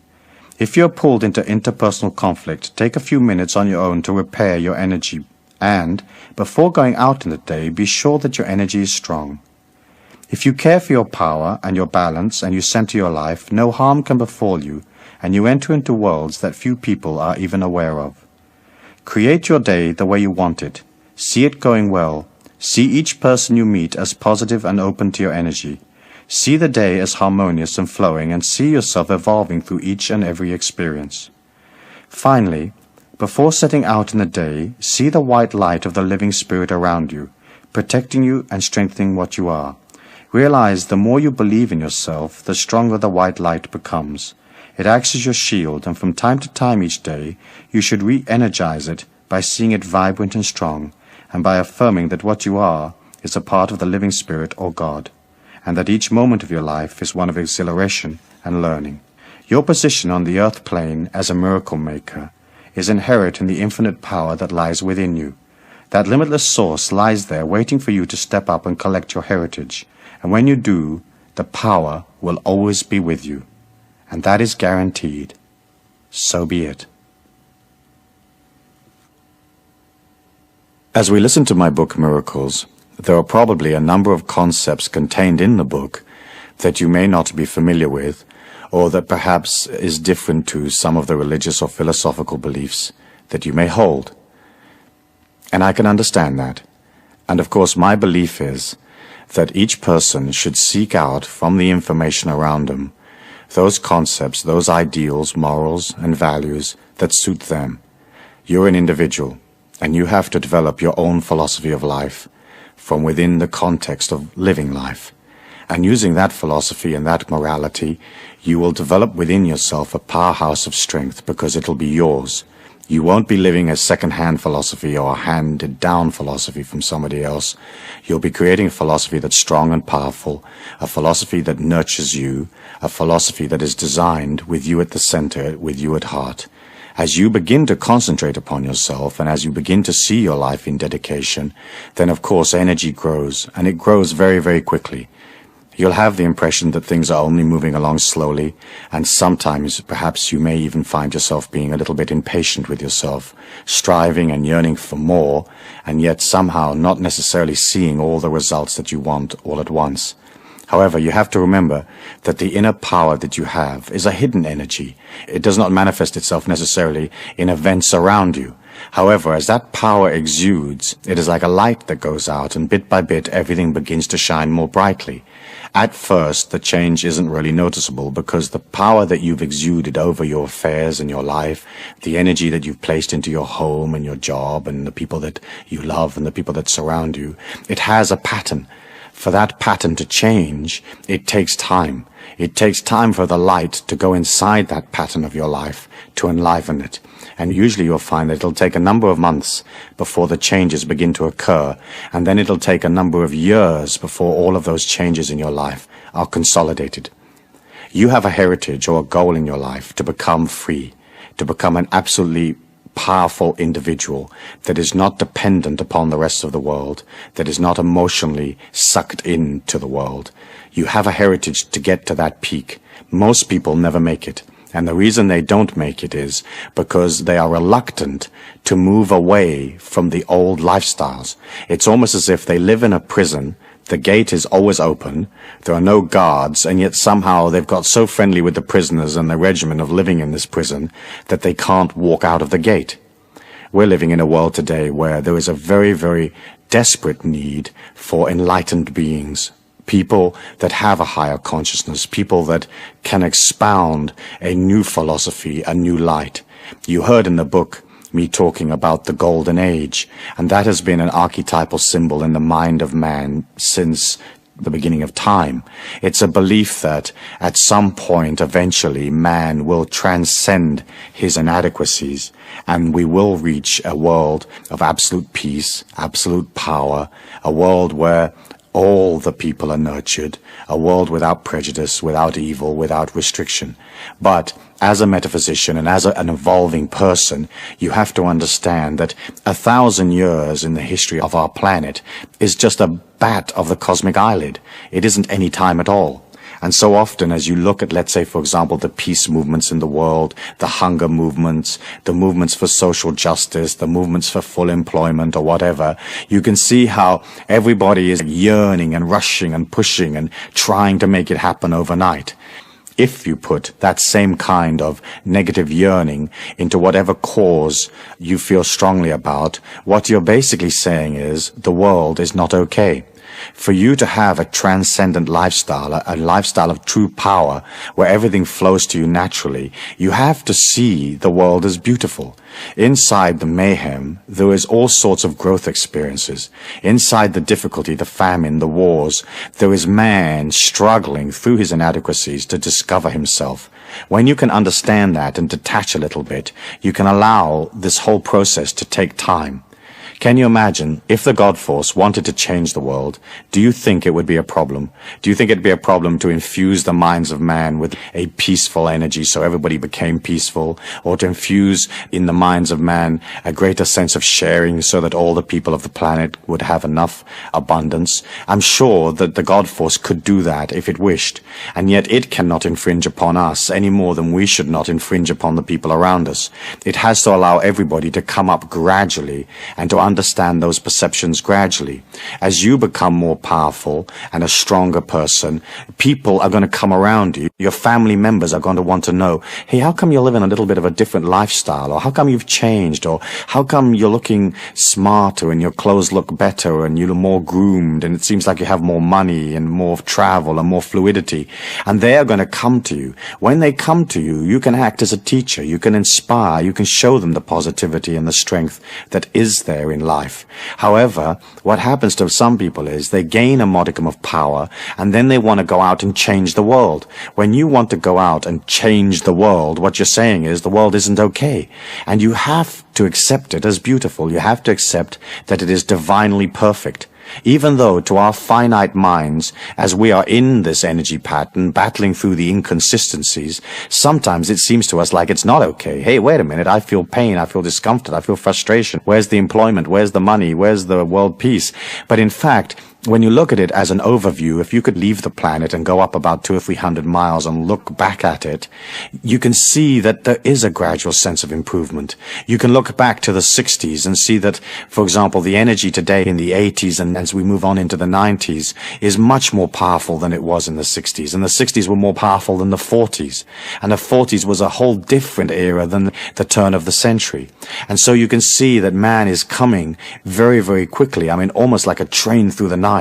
If you are pulled into interpersonal conflict, take a few minutes on your own to repair your energy, and, before going out in the day, be sure that your energy is strong. If you care for your power and your balance and you center your life, no harm can befall you, and you enter into worlds that few people are even aware of. Create your day the way you want it. See it going well. See each person you meet as positive and open to your energy. See the day as harmonious and flowing, and see yourself evolving through each and every experience. Finally, before setting out in the day, see the white light of the living spirit around you, protecting you and strengthening what you are. Realize the more you believe in yourself, the stronger the white light becomes. It acts as your shield, and from time to time each day, you should re-energize it by seeing it vibrant and strong, and by affirming that what you are is a part of the living spirit or God, and that each moment of your life is one of exhilaration and learning. Your position on the earth plane as a miracle maker is inherent in the infinite power that lies within you. That limitless source lies there waiting for you to step up and collect your heritage, and when you do, the power will always be with you, and that is guaranteed. So be it. As we listen to my book Miracles, there are probably a number of concepts contained in the book that you may not be familiar with, or that perhaps is different to some of the religious or philosophical beliefs that you may hold. And I can understand that. And of course my belief is that each person should seek out from the information around them those concepts, those ideals, morals, and values that suit them. You're an individual, and you have to develop your own philosophy of life from within the context of living life. And using that philosophy and that morality, you will develop within yourself a powerhouse of strength, because it'll be yours. You won't be living a second-hand philosophy or a handed-down philosophy from somebody else. You'll be creating a philosophy that's strong and powerful, a philosophy that nurtures you, a philosophy that is designed with you at the center, with you at heart. As you begin to concentrate upon yourself, and as you begin to see your life in dedication, then of course energy grows, and it grows very, very quickly. You'll have the impression that things are only moving along slowly, and sometimes perhaps you may even find yourself being a little bit impatient with yourself, striving and yearning for more, and yet somehow not necessarily seeing all the results that you want all at once. However, you have to remember that the inner power that you have is a hidden energy. It does not manifest itself necessarily in events around you. However, as that power exudes, it is like a light that goes out, and bit by bit everything begins to shine more brightly. At first, the change isn't really noticeable, because the power that you've exuded over your affairs and your life, the energy that you've placed into your home and your job and the people that you love and the people that surround you, it has a pattern. For that pattern to change, it takes time. It takes time for the light to go inside that pattern of your life, to enliven it. And usually you'll find that it'll take a number of months before the changes begin to occur, and then it'll take a number of years before all of those changes in your life are consolidated. You have a heritage or a goal in your life to become free, to become an absolutely powerful individual that is not dependent upon the rest of the world, that is not emotionally sucked into the world. You have a heritage to get to that peak. Most people never make it. And the reason they don't make it is because they are reluctant to move away from the old lifestyles. It's almost as if they live in a prison. The gate is always open. There are no guards, and yet somehow they've got so friendly with the prisoners and the regimen of living in this prison that they can't walk out of the gate. We're living in a world today where there is a very, very desperate need for enlightened beings. People that have a higher consciousness, people that can expound a new philosophy, a new light. You heard in the book me talking about the Golden Age, and that has been an archetypal symbol in the mind of man since the beginning of time. It's a belief that at some point, eventually, man will transcend his inadequacies, and we will reach a world of absolute peace, absolute power, a world where all the people are nurtured, a world without prejudice, without evil, without restriction. But as a metaphysician and as an evolving person, you have to understand that 1,000 years in the history of our planet is just a bat of the cosmic eyelid. It isn't any time at all. And so often as you look at, let's say, for example, the peace movements in the world, the hunger movements, the movements for social justice, the movements for full employment or whatever, you can see how everybody is yearning and rushing and pushing and trying to make it happen overnight. If you put that same kind of negative yearning into whatever cause you feel strongly about, what you're basically saying is the world is not okay. For you to have a transcendent lifestyle, a lifestyle of true power, where everything flows to you naturally, you have to see the world as beautiful. Inside the mayhem, there is all sorts of growth experiences. Inside the difficulty, the famine, the wars, there is man struggling through his inadequacies to discover himself. When you can understand that and detach a little bit, you can allow this whole process to take time. Can you imagine if the God Force wanted to change the world? Do you think it would be a problem? Do you think it'd be a problem to infuse the minds of man with a peaceful energy so everybody became peaceful, or to infuse in the minds of man a greater sense of sharing so that all the people of the planet would have enough abundance? I'm sure that the God Force could do that if it wished, and yet it cannot infringe upon us any more than we should not infringe upon the people around us. It has to allow everybody to come up gradually and to understand those perceptions gradually. As you become more powerful and a stronger person, people are going to come around you. Your family members are going to want to know, hey, how come you're living a little bit of a different lifestyle? Or how come you've changed? Or how come you're looking smarter and your clothes look better and you're more groomed and it seems like you have more money and more travel and more fluidity? And they are going to come to you. When they come to you, you can act as a teacher. You can inspire. You can show them the positivity and the strength that is there in life. However, what happens to some people is they gain a modicum of power and then they want to go out and change the world. When you want to go out and change the world, what you're saying is the world isn't okay. And you have to accept it as beautiful. You have to accept that it is divinely perfect. Even though to our finite minds, as we are in this energy pattern, battling through the inconsistencies, sometimes it seems to us like it's not okay. Hey, wait a minute, I feel pain, I feel discomfort, I feel frustration. Where's the employment? Where's the money? Where's the world peace? But in fact, when you look at it as an overview, if you could leave the planet and go up about 200 or 300 miles and look back at it, you can see that there is a gradual sense of improvement. You can look back to the 60s and see that, for example, the energy today in the 80s and as we move on into the 90s is much more powerful than it was in the 60s. And the 60s were more powerful than the 40s. And the 40s was a whole different era than the turn of the century. And so you can see that man is coming very, very quickly. I mean, almost like a train through the night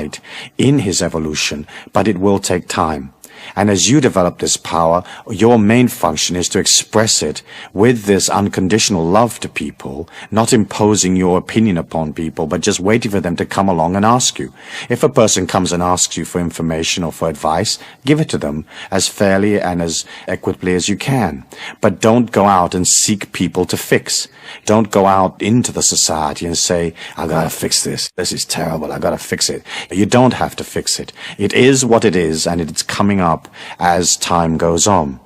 in his evolution, but it will take time. And as you develop this power, your main function is to express it with this unconditional love to people, not imposing your opinion upon people, but just waiting for them to come along and ask you. If a person comes and asks you for information or for advice, give it to them as fairly and as equitably as you can. But don't go out and seek people to fix. Don't go out into the society and say, I gotta fix this. This is terrible. I gotta fix it. You don't have to fix it. It is what it is, and it's coming up as time goes on.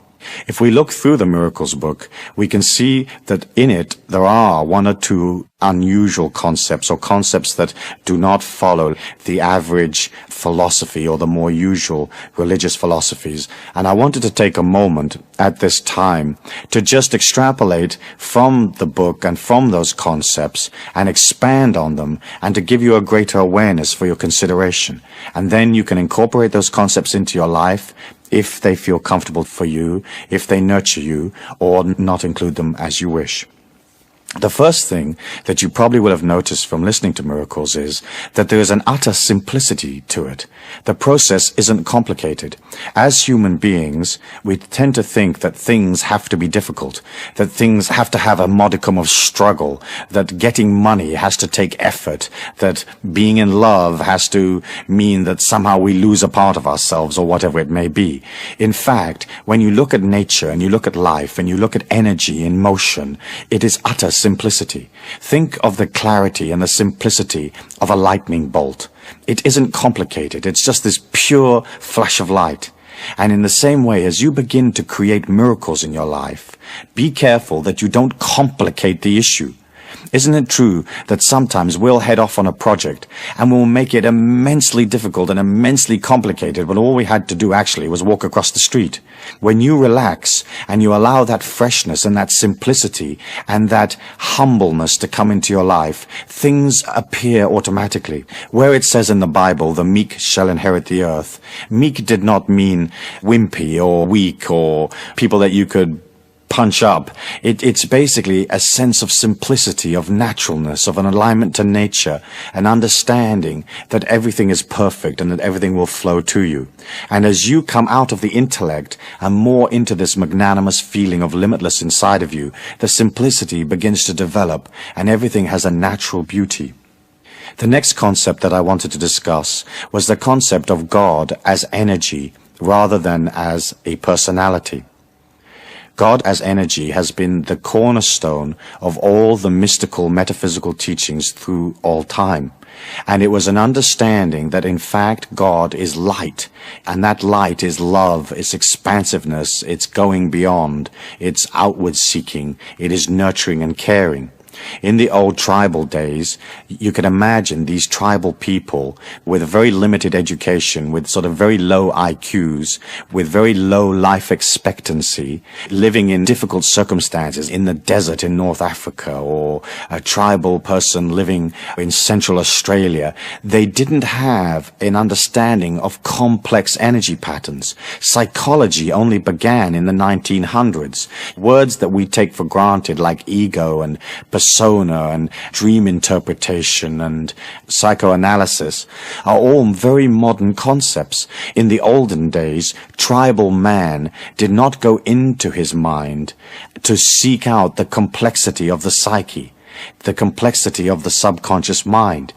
If we look through the Miracles book, we can see that in it there are one or two unusual concepts, or concepts that do not follow the average philosophy or the more usual religious philosophies. And I wanted to take a moment at this time to just extrapolate from the book and from those concepts and expand on them, and to give you a greater awareness for your consideration. And then you can incorporate those concepts into your life if they feel comfortable for you, if they nurture you, or not include them as you wish. The first thing that you probably will have noticed from listening to miracles is that there is an utter simplicity to it. The process isn't complicated. As human beings, we tend to think that things have to be difficult, that things have to have a modicum of struggle, that getting money has to take effort, that being in love has to mean that somehow we lose a part of ourselves or whatever it may be. In fact, when you look at nature and you look at life and you look at energy in motion, it is utter simplicity. Think of the clarity and the simplicity of a lightning bolt. It isn't complicated. It's just this pure flash of light. And in the same way, as you begin to create miracles in your life, be careful that you don't complicate the issue. Isn't it true that sometimes we'll head off on a project and we'll make it immensely difficult and immensely complicated when all we had to do actually was walk across the street? When you relax and you allow that freshness and that simplicity and that humbleness to come into your life, things appear automatically. Where it says in the Bible, the meek shall inherit the earth, meek did not mean wimpy or weak or people that you could punch up. It's basically a sense of simplicity, of naturalness, of an alignment to nature, an understanding that everything is perfect and that everything will flow to you. And as you come out of the intellect and more into this magnanimous feeling of limitless inside of you, the simplicity begins to develop and everything has a natural beauty. The next concept that I wanted to discuss was the concept of God as energy rather than as a personality. God as energy has been the cornerstone of all the mystical, metaphysical teachings through all time. And it was an understanding that in fact God is light, and that light is love, it's expansiveness, it's going beyond, it's outward seeking, it is nurturing and caring. In the old tribal days, you can imagine these tribal people with a very limited education, with sort of very low IQs, with very low life expectancy, living in difficult circumstances in the desert in North Africa, or a tribal person living in Central Australia. They didn't have an understanding of complex energy patterns. Psychology only began in the 1900s. Words that we take for granted like ego and persona and dream interpretation and psychoanalysis are all very modern concepts. In the olden days, tribal man did not go into his mind to seek out the complexity of the psyche, the complexity of the subconscious mind.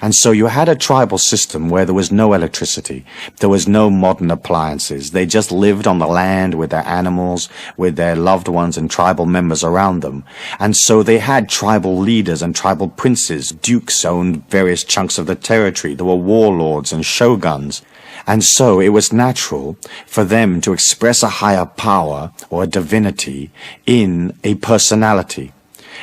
And so you had a tribal system where there was no electricity, there was no modern appliances. They just lived on the land with their animals, with their loved ones and tribal members around them. And so they had tribal leaders and tribal princes. Dukes owned various chunks of the territory. There were warlords and shoguns. And so it was natural for them to express a higher power or a divinity in a personality.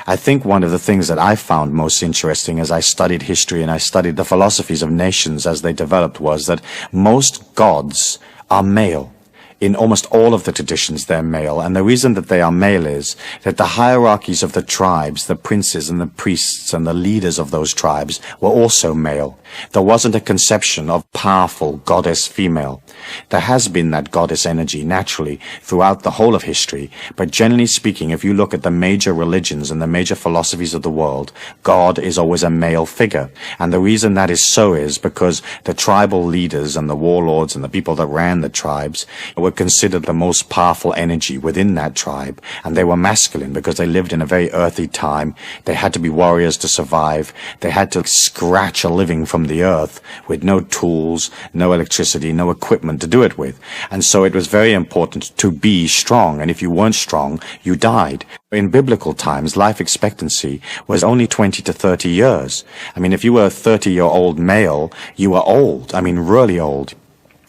I think one of the things that I found most interesting as I studied history and I studied the philosophies of nations as they developed was that most gods are male. In almost all of the traditions, they're male. And the reason that they are male is that the hierarchies of the tribes, the princes and the priests and the leaders of those tribes were also male. There wasn't a conception of powerful goddess female. There has been that goddess energy naturally throughout the whole of history. But generally speaking, if you look at the major religions and the major philosophies of the world, God is always a male figure. And the reason that is so is because the tribal leaders and the warlords and the people that ran the tribes were considered the most powerful energy within that tribe, and they were masculine because they lived in a very earthy time. They had to be warriors to survive. They had to scratch a living from the earth with no tools, no electricity, no equipment to do it with. And so it was very important to be strong, and if you weren't strong, you died. In biblical times, life expectancy was only 20 to 30 years. I mean, if you were a 30-year-old male, you were old. I mean, really old.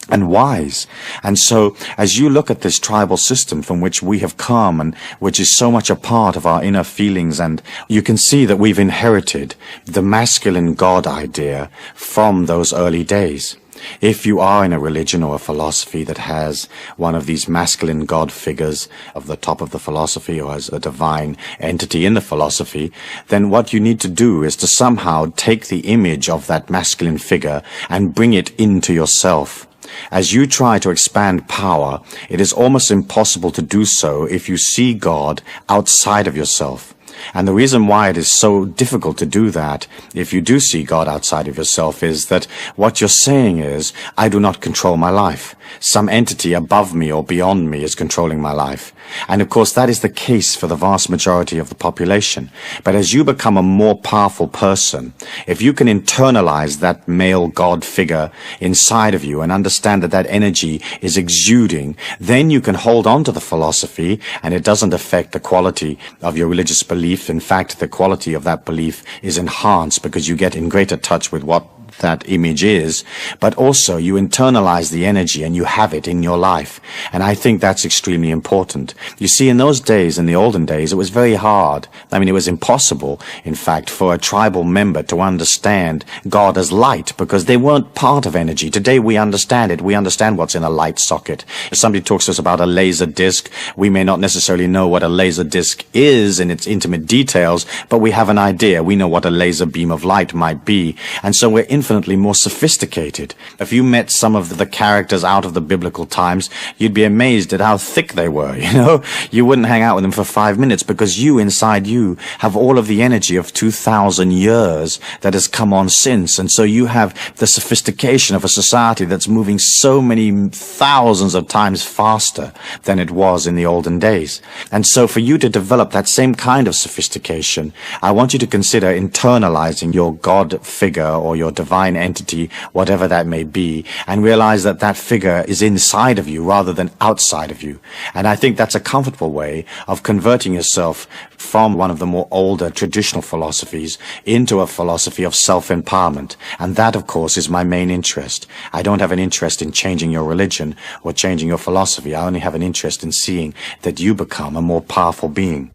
And wise. And so, as you look at this tribal system from which we have come and which is so much a part of our inner feelings, and you can see that we've inherited the masculine God idea from those early days. If you are in a religion or a philosophy that has one of these masculine God figures of the top of the philosophy or as a divine entity in the philosophy, then what you need to do is to somehow take the image of that masculine figure and bring it into yourself. As you try to expand power, it is almost impossible to do so if you see God outside of yourself. And the reason why it is so difficult to do that, if you do see God outside of yourself, is that what you're saying is, I do not control my life. Some entity above me or beyond me is controlling my life. And of course, that is the case for the vast majority of the population. But as you become a more powerful person, if you can internalize that male God figure inside of you and understand that that energy is exuding, then you can hold on to the philosophy, and it doesn't affect the quality of your religious belief. In fact, the quality of that belief is enhanced because you get in greater touch with what that image is, but also you internalize the energy and you have it in your life. And I think that's extremely important. You see, in those days, in the olden days, it was very hard. I mean, it was impossible, in fact, for a tribal member to understand God as light because they weren't part of energy. Today we understand it. We understand what's in a light socket. If somebody talks to us about a laser disc, we may not necessarily know what a laser disc is in its intimate details, but we have an idea. We know what a laser beam of light might be. And so we're infinitely more sophisticated. If you met some of the characters out of the biblical times, you'd be amazed at how thick they were, you know? You wouldn't hang out with them for 5 minutes because you, inside you, have all of the energy of 2,000 years that has come on since. And so you have the sophistication of a society that's moving so many thousands of times faster than it was in the olden days. And so for you to develop that same kind of sophistication, I want you to consider internalizing your God figure or your divine entity, whatever that may be, and realize that that figure is inside of you rather than outside of you. And I think that's a comfortable way of converting yourself from one of the more older traditional philosophies into a philosophy of self-empowerment. And that, of course, is my main interest. I don't have an interest in changing your religion or changing your philosophy. I only have an interest in seeing that you become a more powerful being.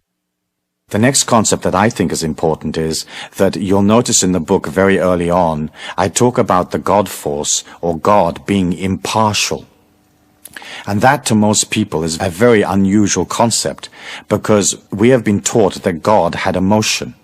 The next concept that I think is important is that you'll notice in the book very early on, I talk about the God force or God being impartial. And that to most people is a very unusual concept because we have been taught that God had emotion.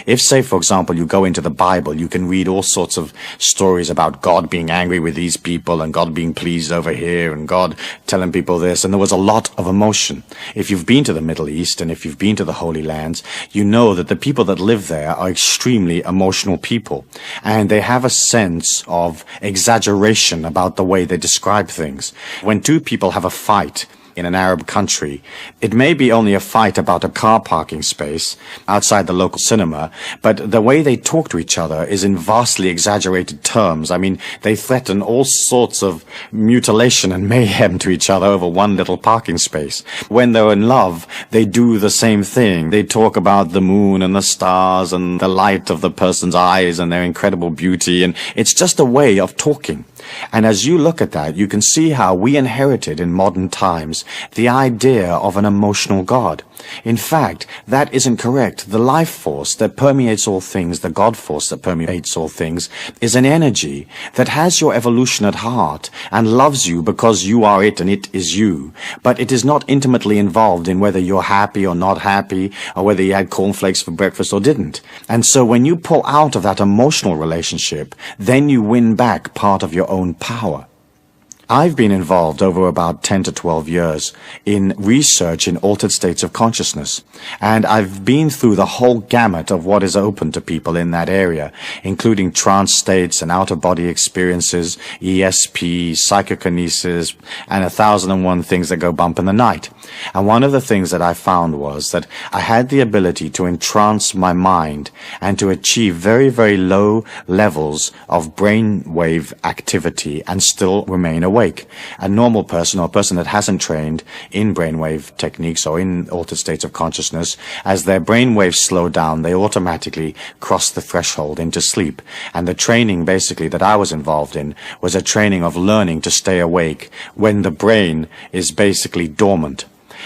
If, say, for example, you go into the Bible, you can read all sorts of stories about God being angry with these people and God being pleased over here and God telling people this, and there was a lot of emotion. If you've been to the Middle East and if you've been to the Holy Lands, you know that the people that live there are extremely emotional people, and they have a sense of exaggeration about the way they describe things. When two people have a fight in an Arab country, it may be only a fight about a car parking space outside the local cinema, but the way they talk to each other is in vastly exaggerated terms. I mean, they threaten all sorts of mutilation and mayhem to each other over one little parking space. When they're in love, they do the same thing. They talk about the moon and the stars and the light of the person's eyes and their incredible beauty, and it's just a way of talking. And as you look at that, you can see how we inherited in modern times the idea of an emotional God. In fact, that isn't correct. The life force that permeates all things, the God force that permeates all things, is an energy that has your evolution at heart and loves you because you are it and it is you. But it is not intimately involved in whether you're happy or not happy, or whether you had cornflakes for breakfast or didn't. And so when you pull out of that emotional relationship, then you win back part of your own power. I've been involved over about 10 to 12 years in research in altered states of consciousness, and I've been through the whole gamut of what is open to people in that area, including trance states and out-of-body experiences, ESP, psychokinesis, and 1,001 things that go bump in the night. And one of the things that I found was that I had the ability to entrance my mind and to achieve very, very low levels of brainwave activity and still remain awake. A normal person or a person that hasn't trained in brainwave techniques or in altered states of consciousness, as their brainwaves slow down, they automatically cross the threshold into sleep. And the training basically that I was involved in was a training of learning to stay awake when the brain is basically dormant.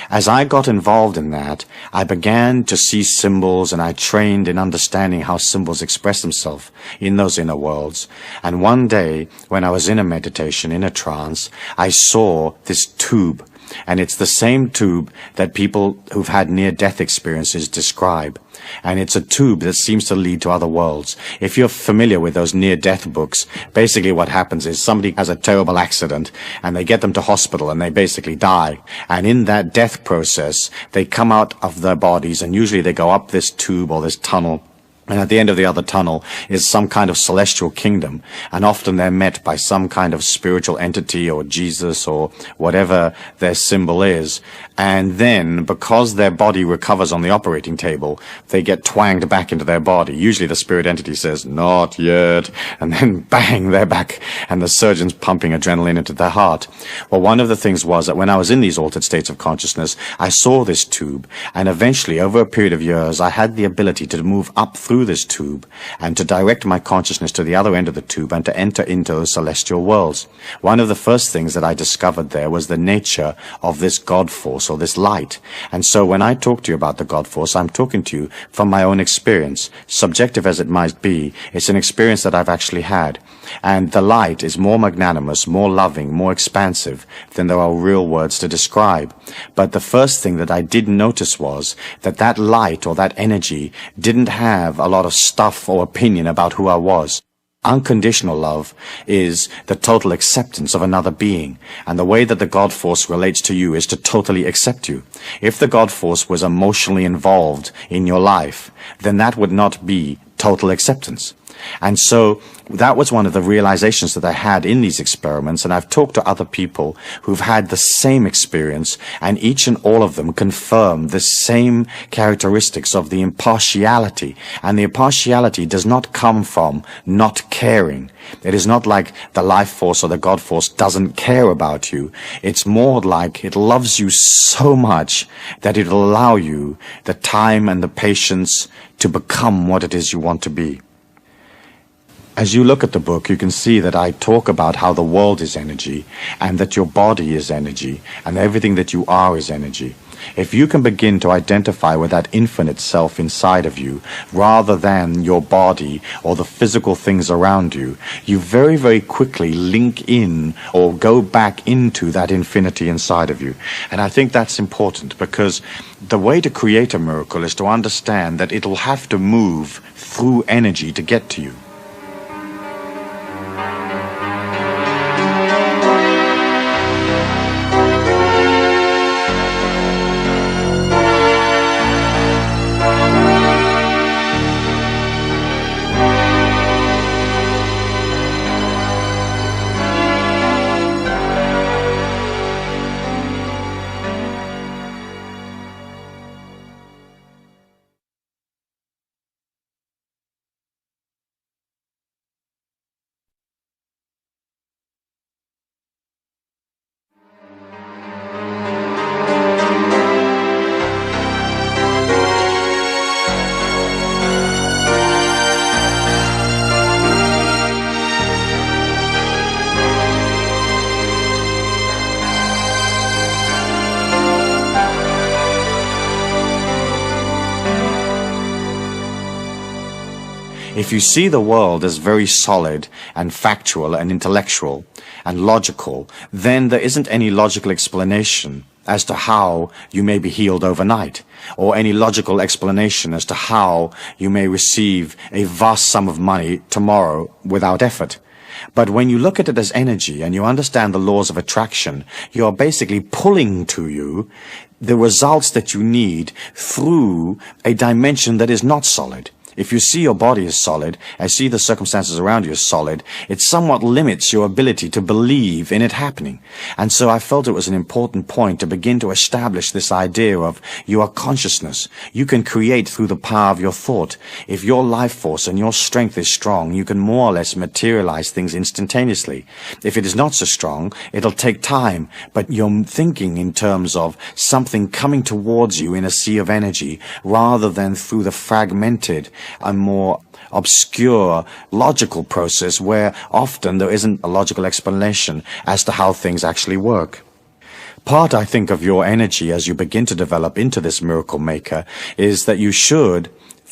As I got involved in that, I began to see symbols, and I trained in understanding how symbols express themselves in those inner worlds. And one day, when I was in a meditation, in a trance, I saw this tube. and it's the same tube that people who've had near-death experiences describe. And it's a tube that seems to lead to other worlds. If you're familiar with those near-death books, basically what happens is somebody has a terrible accident and they get them to hospital and they basically die. And in that death process, they come out of their bodies and usually they go up this tube or this tunnel. And at the end of the other tunnel is some kind of celestial kingdom. And often they're met by some kind of spiritual entity or Jesus or whatever their symbol is. And then, because their body recovers on the operating table, they get twanged back into their body. Usually the spirit entity says, "Not yet." And then bang, they're back. And the surgeon's pumping adrenaline into their heart. Well, one of the things was that when I was in these altered states of consciousness, I saw this tube. And eventually, over a period of years, I had the ability to move up through this tube and to direct my consciousness to the other end of the tube and to enter into those celestial worlds. One of the first things that I discovered there was the nature of this God force or this light. And so when I talk to you about the God force, I'm talking to you from my own experience. Subjective as it might be, it's an experience that I've actually had. And the light is more magnanimous, more loving, more expansive than there are real words to describe. But the first thing that I did notice was that that light or that energy didn't have a lot of stuff or opinion about who I was. Unconditional love is the total acceptance of another being, and the way that the God force relates to you is to totally accept you. If the God force was emotionally involved in your life, then that would not be total acceptance. And so that was one of the realizations that I had in these experiments, and I've talked to other people who've had the same experience, and each and all of them confirm the same characteristics of the impartiality. And the impartiality does not come from not caring. It is not like the life force or the God force doesn't care about you. It's more like it loves you so much that it'll allow you the time and the patience to become what it is you want to be. As you look at the book, you can see that I talk about how the world is energy, and that your body is energy, and everything that you are is energy. If you can begin to identify with that infinite self inside of you, rather than your body or the physical things around you, you very, very quickly link in or go back into that infinity inside of you. And I think that's important, because the way to create a miracle is to understand that it'll have to move through energy to get to you. If you see the world as very solid and factual and intellectual and logical, then there isn't any logical explanation as to how you may be healed overnight, or any logical explanation as to how you may receive a vast sum of money tomorrow without effort. But when you look at it as energy and you understand the laws of attraction, you are basically pulling to you the results that you need through a dimension that is not solid. If you see your body as solid, and see the circumstances around you as solid, it somewhat limits your ability to believe in it happening. And so I felt it was an important point to begin to establish this idea of you are consciousness. You can create through the power of your thought. If your life force and your strength is strong, you can more or less materialize things instantaneously. If it is not so strong, it'll take time, but you're thinking in terms of something coming towards you in a sea of energy, rather than through the fragmented a more obscure logical process where often there isn't a logical explanation as to how things actually work. Part, I think, of your energy as you begin to develop into this miracle maker is that you should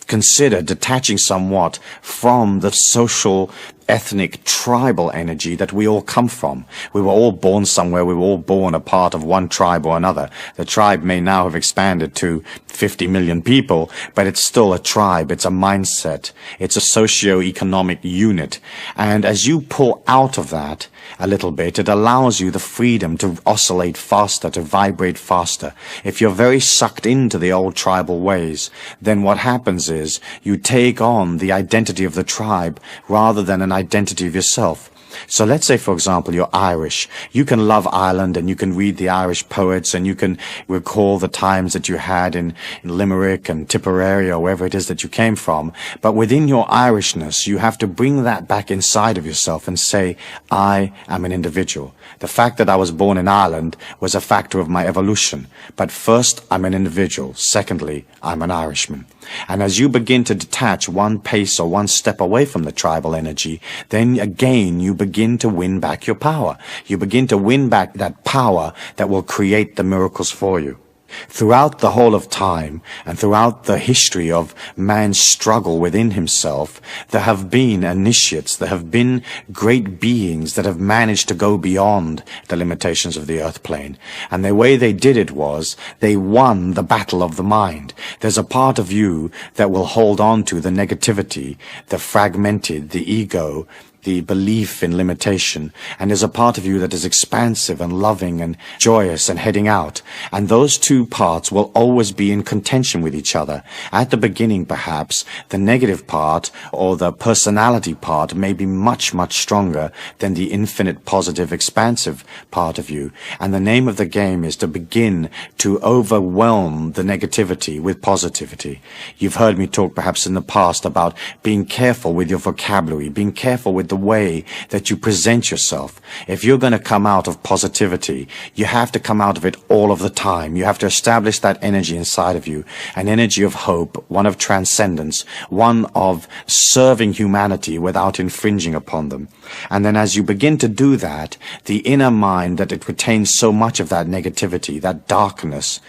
consider detaching somewhat from the social, ethnic, tribal energy that we all come from. We were all born somewhere. We were all born a part of one tribe or another. The tribe may now have expanded to 50 million people, but it's still a tribe. It's a mindset. It's a socio-economic unit. And as you pull out of that a little bit, it allows you the freedom to oscillate faster, to vibrate faster. If you're very sucked into the old tribal ways, then what happens is you take on the identity of the tribe rather than an identity of yourself. So let's say, for example, you're Irish. You can love Ireland and you can read the Irish poets and you can recall the times that you had in Limerick and Tipperary or wherever it is that you came from. But within your Irishness, you have to bring that back inside of yourself and say, I am an individual. The fact that I was born in Ireland was a factor of my evolution. But first, I'm an individual. Secondly, I'm an Irishman. And as you begin to detach one pace or one step away from the tribal energy, then again you begin to win back your power. You begin to win back that power that will create the miracles for you. Throughout the whole of time and throughout the history of man's struggle within himself, there have been initiates, there have been great beings that have managed to go beyond the limitations of the earth plane. And the way they did it was they won the battle of the mind. There's a part of you that will hold on to the negativity, the fragmented, the ego, the belief in limitation, and there's a part of you that is expansive and loving and joyous and heading out. And those two parts will always be in contention with each other. At the beginning, perhaps, the negative part or the personality part may be much, much stronger than the infinite, positive, expansive part of you. And the name of the game is to begin to overwhelm the negativity with positivity. You've heard me talk perhaps in the past about being careful with your vocabulary, being careful with the way that you present yourself. If you're going to come out of positivity, you have to come out of it all of the time. You have to establish that energy inside of you, an energy of hope, one of transcendence, one of serving humanity without infringing upon them. And then as you begin to do that, the inner mind that it retains so much of that negativity, that darkness,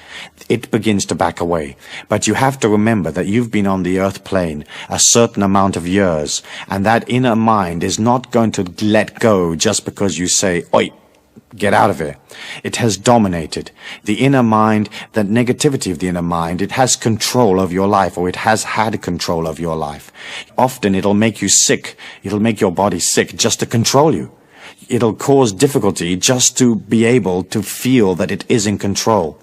it begins to back away. But you have to remember that you've been on the earth plane a certain amount of years, and that inner mind is not going to let go just because you say, oi, get out of here. It has dominated. The inner mind, that negativity of the inner mind, it has control of your life, or it has had control of your life. Often it'll make you sick. It'll make your body sick just to control you. It'll cause difficulty just to be able to feel that it is in control.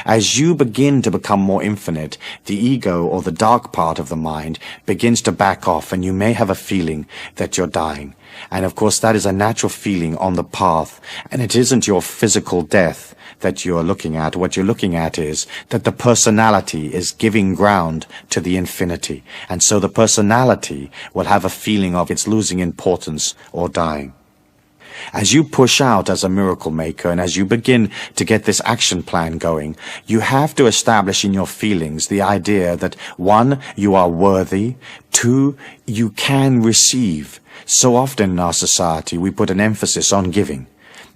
As you begin to become more infinite, the ego or the dark part of the mind begins to back off, and you may have a feeling that you're dying. And of course that is a natural feeling on the path, and it isn't your physical death that you're looking at. What you're looking at is that the personality is giving ground to the infinity, and so the personality will have a feeling of it's losing importance or dying. As you push out as a miracle maker, and as you begin to get this action plan going, you have to establish in your feelings the idea that, one, you are worthy, two, you can receive. So often in our society we put an emphasis on giving,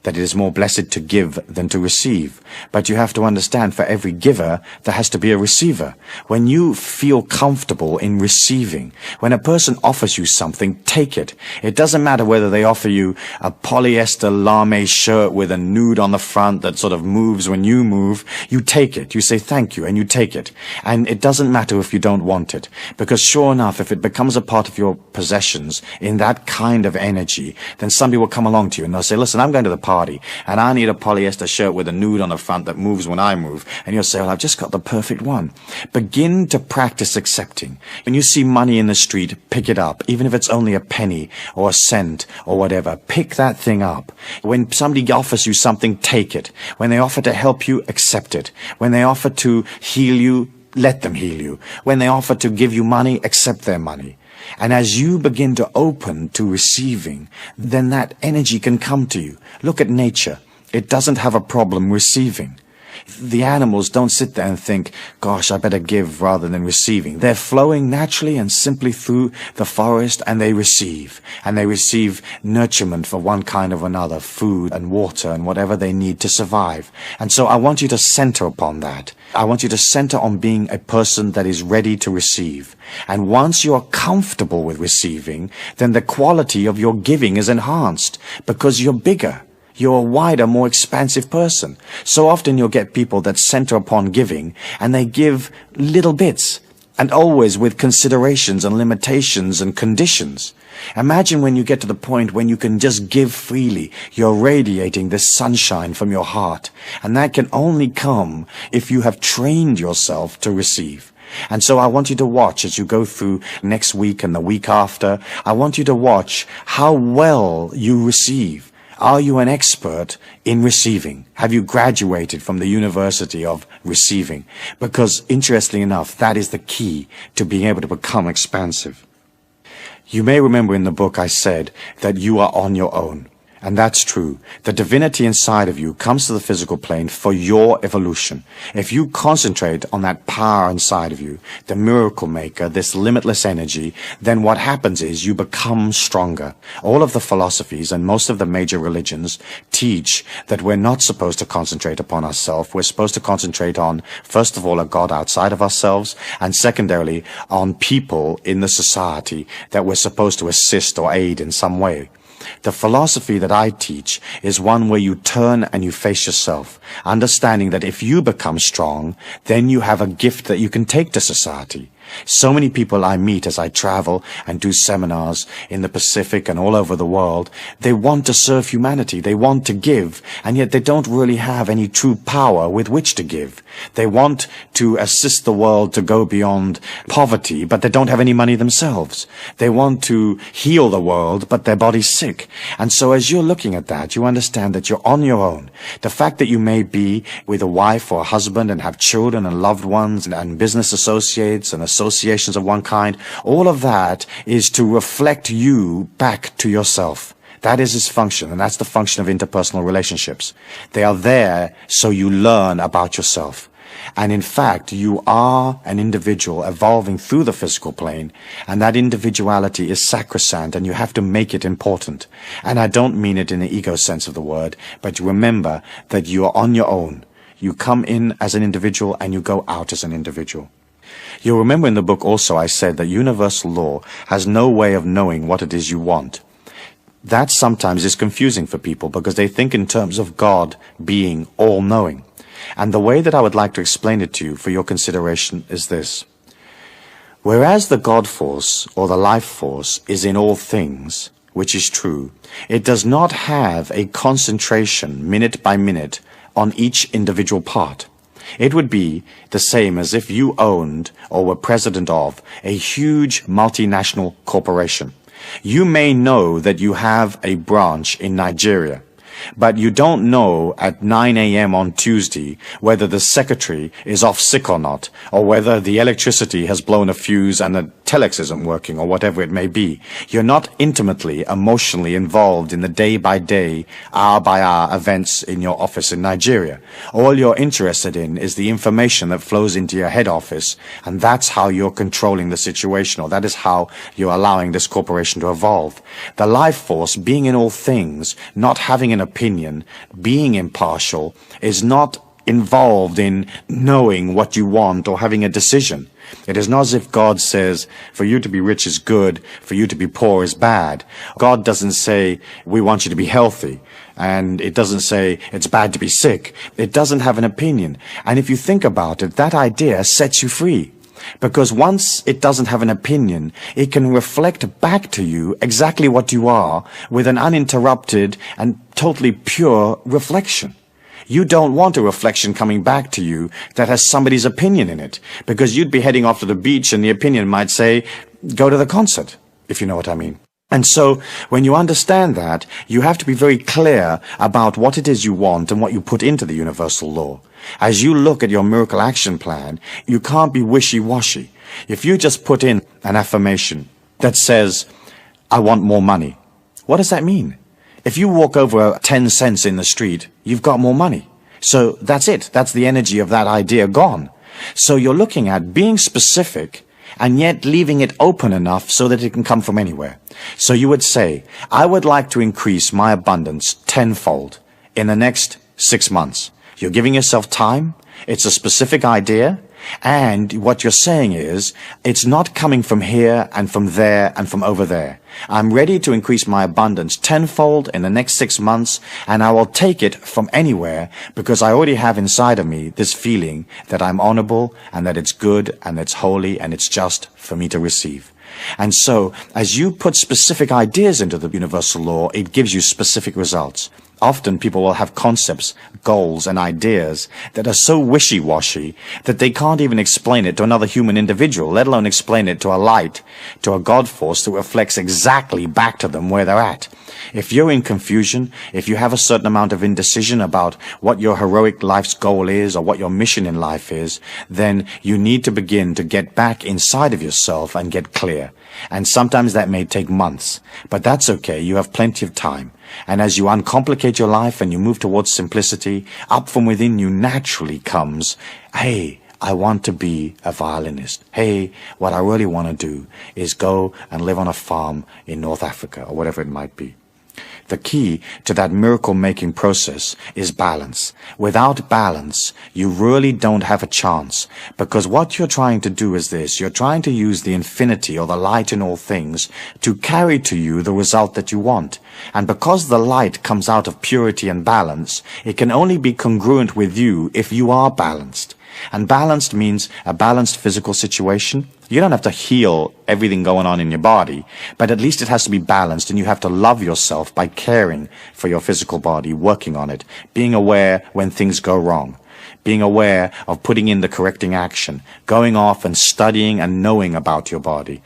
that it is more blessed to give than to receive. But you have to understand, for every giver, there has to be a receiver. When you feel comfortable in receiving, when a person offers you something, take it. It doesn't matter whether they offer you a polyester lame shirt with a nude on the front that sort of moves when you move. You take it. You say thank you, and you take it. And it doesn't matter if you don't want it. Because sure enough, if it becomes a part of your possessions in that kind of energy, then somebody will come along to you and they'll say, listen, I'm going to the party, and I need a polyester shirt with a nude on the front that moves when I move. And you'll say, well, I've just got the perfect one. Begin to practice accepting. When you see money in the street, pick it up. Even if it's only a penny or a cent or whatever, pick that thing up. When somebody offers you something, take it. When they offer to help you, accept it. When they offer to heal you, let them heal you. When they offer to give you money, accept their money. And as you begin to open to receiving, then that energy can come to you. Look at nature. It doesn't have a problem receiving. The animals don't sit there and think, gosh, I better give rather than receiving. They're flowing naturally and simply through the forest, and they receive. And they receive nurturement for one kind or another, food and water and whatever they need to survive. And so I want you to center upon that. I want you to center on being a person that is ready to receive. And once you are comfortable with receiving, then the quality of your giving is enhanced because you're bigger. You're a wider, more expansive person. So often you'll get people that center upon giving, and they give little bits, and always with considerations and limitations and conditions. Imagine when you get to the point when you can just give freely. You're radiating this sunshine from your heart, and that can only come if you have trained yourself to receive. And so I want you to watch as you go through next week and the week after. I want you to watch how well you receive. Are you an expert in receiving? Have you graduated from the University of Receiving? Because, interestingly enough, that is the key to being able to become expansive. You may remember in the book I said that you are on your own. And that's true. The divinity inside of you comes to the physical plane for your evolution. If you concentrate on that power inside of you, the miracle maker, this limitless energy, then what happens is you become stronger. All of the philosophies and most of the major religions teach that we're not supposed to concentrate upon ourselves. We're supposed to concentrate on, first of all, a God outside of ourselves, and secondarily, on people in the society that we're supposed to assist or aid in some way. The philosophy that I teach is one where you turn and you face yourself, understanding that if you become strong, then you have a gift that you can take to society. So many people I meet as I travel and do seminars in the Pacific and all over the world, they want to serve humanity, they want to give, and yet they don't really have any true power with which to give. They want to assist the world to go beyond poverty, but they don't have any money themselves. They want to heal the world, but their body's sick. And so as you're looking at that, you understand that you're on your own. The fact that you may be with a wife or a husband and have children and loved ones and business associates and associations of one kind, all of that is to reflect you back to yourself. That is its function, and that's the function of interpersonal relationships. They are there so you learn about yourself. And in fact, you are an individual evolving through the physical plane, and that individuality is sacrosanct, and you have to make it important. And I don't mean it in the ego sense of the word, but remember that you are on your own. You come in as an individual, and you go out as an individual. You'll remember in the book also I said that universal law has no way of knowing what it is you want. That sometimes is confusing for people because they think in terms of God being all-knowing. And the way that I would like to explain it to you for your consideration is this. Whereas the God force or the life force is in all things, which is true, it does not have a concentration minute by minute on each individual part. It would be the same as if you owned or were president of a huge multinational corporation. You may know that you have a branch in Nigeria, but you don't know at 9 a.m. on Tuesday whether the secretary is off sick or not, or whether the electricity has blown a fuse and the telex isn't working, or whatever it may be. You're not intimately, emotionally involved in the day-by-day, hour-by-hour events in your office in Nigeria. All you're interested in is the information that flows into your head office, and that's how you're controlling the situation, or that is how you're allowing this corporation to evolve. The life force, being in all things, not having an opinion, being impartial, is not involved in knowing what you want or having a decision. It is not as if God says, for you to be rich is good, for you to be poor is bad. God doesn't say, we want you to be healthy. And it doesn't say, it's bad to be sick. It doesn't have an opinion. And if you think about it, that idea sets you free. Because once it doesn't have an opinion, it can reflect back to you exactly what you are with an uninterrupted and totally pure reflection. You don't want a reflection coming back to you that has somebody's opinion in it, because you'd be heading off to the beach and the opinion might say, go to the concert, if you know what I mean. And so, when you understand that, you have to be very clear about what it is you want and what you put into the universal law. As you look at your miracle action plan, you can't be wishy-washy. If you just put in an affirmation that says, I want more money, what does that mean? If you walk over 10 cents in the street, you've got more money. So that's it. That's the energy of that idea gone. So you're looking at being specific and yet leaving it open enough so that it can come from anywhere. So you would say, I would like to increase my abundance tenfold in the next 6 months. You're giving yourself time. It's a specific idea. And what you're saying is, it's not coming from here and from there and from over there. I'm ready to increase my abundance tenfold in the next 6 months, and I will take it from anywhere because I already have inside of me this feeling that I'm honorable and that it's good and it's holy and it's just for me to receive. And so, as you put specific ideas into the universal law, it gives you specific results. Often people will have concepts, goals, and ideas that are so wishy-washy that they can't even explain it to another human individual, let alone explain it to a light, to a God force that reflects exactly back to them where they're at. If you're in confusion, if you have a certain amount of indecision about what your heroic life's goal is or what your mission in life is, then you need to begin to get back inside of yourself and get clear. And sometimes that may take months, but that's okay. You have plenty of time. And as you uncomplicate your life and you move towards simplicity, up from within you naturally comes, hey, I want to be a violinist. Hey, what I really want to do is go and live on a farm in North Africa or whatever it might be. The key to that miracle-making process is balance. Without balance, you really don't have a chance, because what you're trying to do is this. You're trying to use the infinity or the light in all things to carry to you the result that you want. And because the light comes out of purity and balance, it can only be congruent with you if you are balanced. And balanced means a balanced physical situation. You don't have to heal everything going on in your body, but at least it has to be balanced, and you have to love yourself by caring for your physical body, working on it, being aware when things go wrong, being aware of putting in the correcting action, going off and studying and knowing about your body.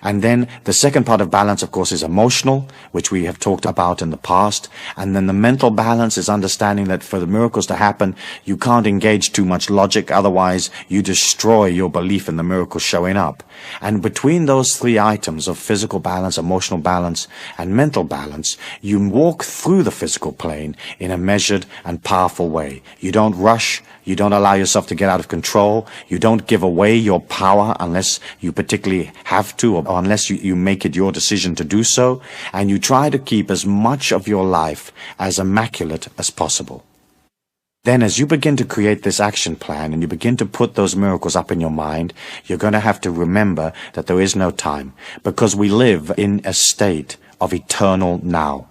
And then the second part of balance, of course, is emotional, which we have talked about in the past. And then the mental balance is understanding that for the miracles to happen, you can't engage too much logic. Otherwise, you destroy your belief in the miracle showing up. And between those three items of physical balance, emotional balance, and mental balance, you walk through the physical plane in a measured and powerful way. You don't rush. You don't allow yourself to get out of control. You don't give away your power unless you particularly have to, or unless you make it your decision to do so. And you try to keep as much of your life as immaculate as possible. Then as you begin to create this action plan and you begin to put those miracles up in your mind, you're going to have to remember that there is no time, because we live in a state of eternal now.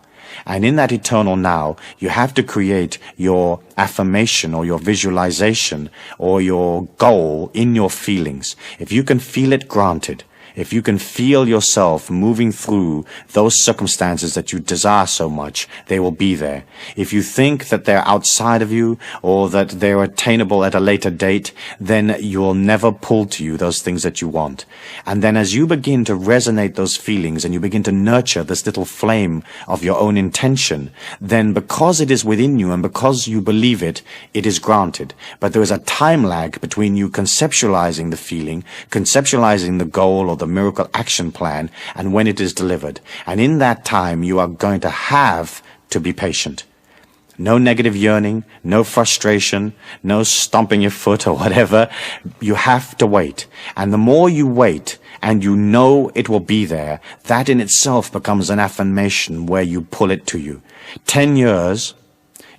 And in that eternal now, you have to create your affirmation or your visualization or your goal in your feelings. If you can feel it, granted. If you can feel yourself moving through those circumstances that you desire so much, they will be there. If you think that they're outside of you or that they're attainable at a later date, then you'll never pull to you those things that you want. And then as you begin to resonate those feelings and you begin to nurture this little flame of your own intention, then because it is within you and because you believe it, it is granted. But there is a time lag between you conceptualizing the feeling, conceptualizing the goal or the miracle action plan, and when it is delivered. And in that time, you are going to have to be patient. No negative yearning, no frustration, no stomping your foot or whatever. You have to wait. And the more you wait, and you know it will be there, that in itself becomes an affirmation where you pull it to you. 10 years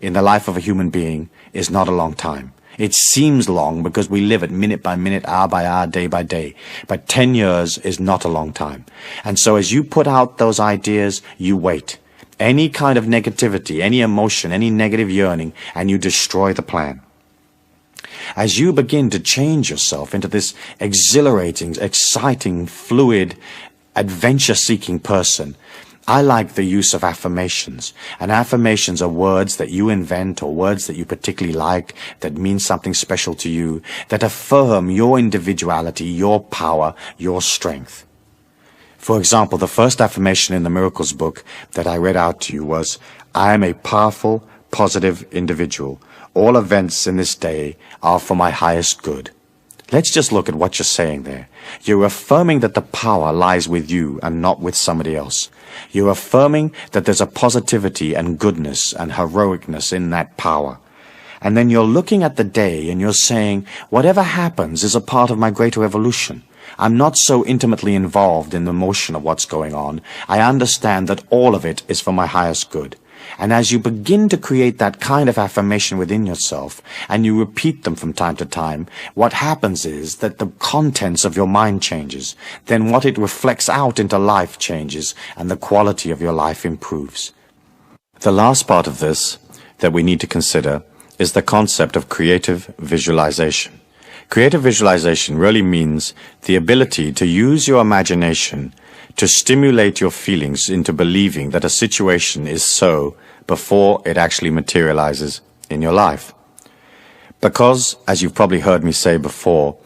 in the life of a human being is not a long time. It seems long because we live it minute by minute, hour by hour, day by day. But 10 years is not a long time. And so as you put out those ideas, you wait. Any kind of negativity, any emotion, any negative yearning, and you destroy the plan. As you begin to change yourself into this exhilarating, exciting, fluid, adventure-seeking person, I like the use of affirmations. And affirmations are words that you invent or words that you particularly like, that mean something special to you, that affirm your individuality, your power, your strength. For example, the first affirmation in the Miracles book that I read out to you was, I am a powerful, positive individual. All events in this day are for my highest good. Let's just look at what you're saying there. You're affirming that the power lies with you and not with somebody else. You're affirming that there's a positivity and goodness and heroicness in that power. And then you're looking at the day and you're saying, whatever happens is a part of my greater evolution. I'm not so intimately involved in the motion of what's going on. I understand that all of it is for my highest good. And as you begin to create that kind of affirmation within yourself, and you repeat them from time to time, what happens is that the contents of your mind changes. Then what it reflects out into life changes, and the quality of your life improves. The last part of this that we need to consider is the concept of creative visualization. Creative visualization really means the ability to use your imagination to stimulate your feelings into believing that a situation is so before it actually materializes in your life. Because, as you've probably heard me say before,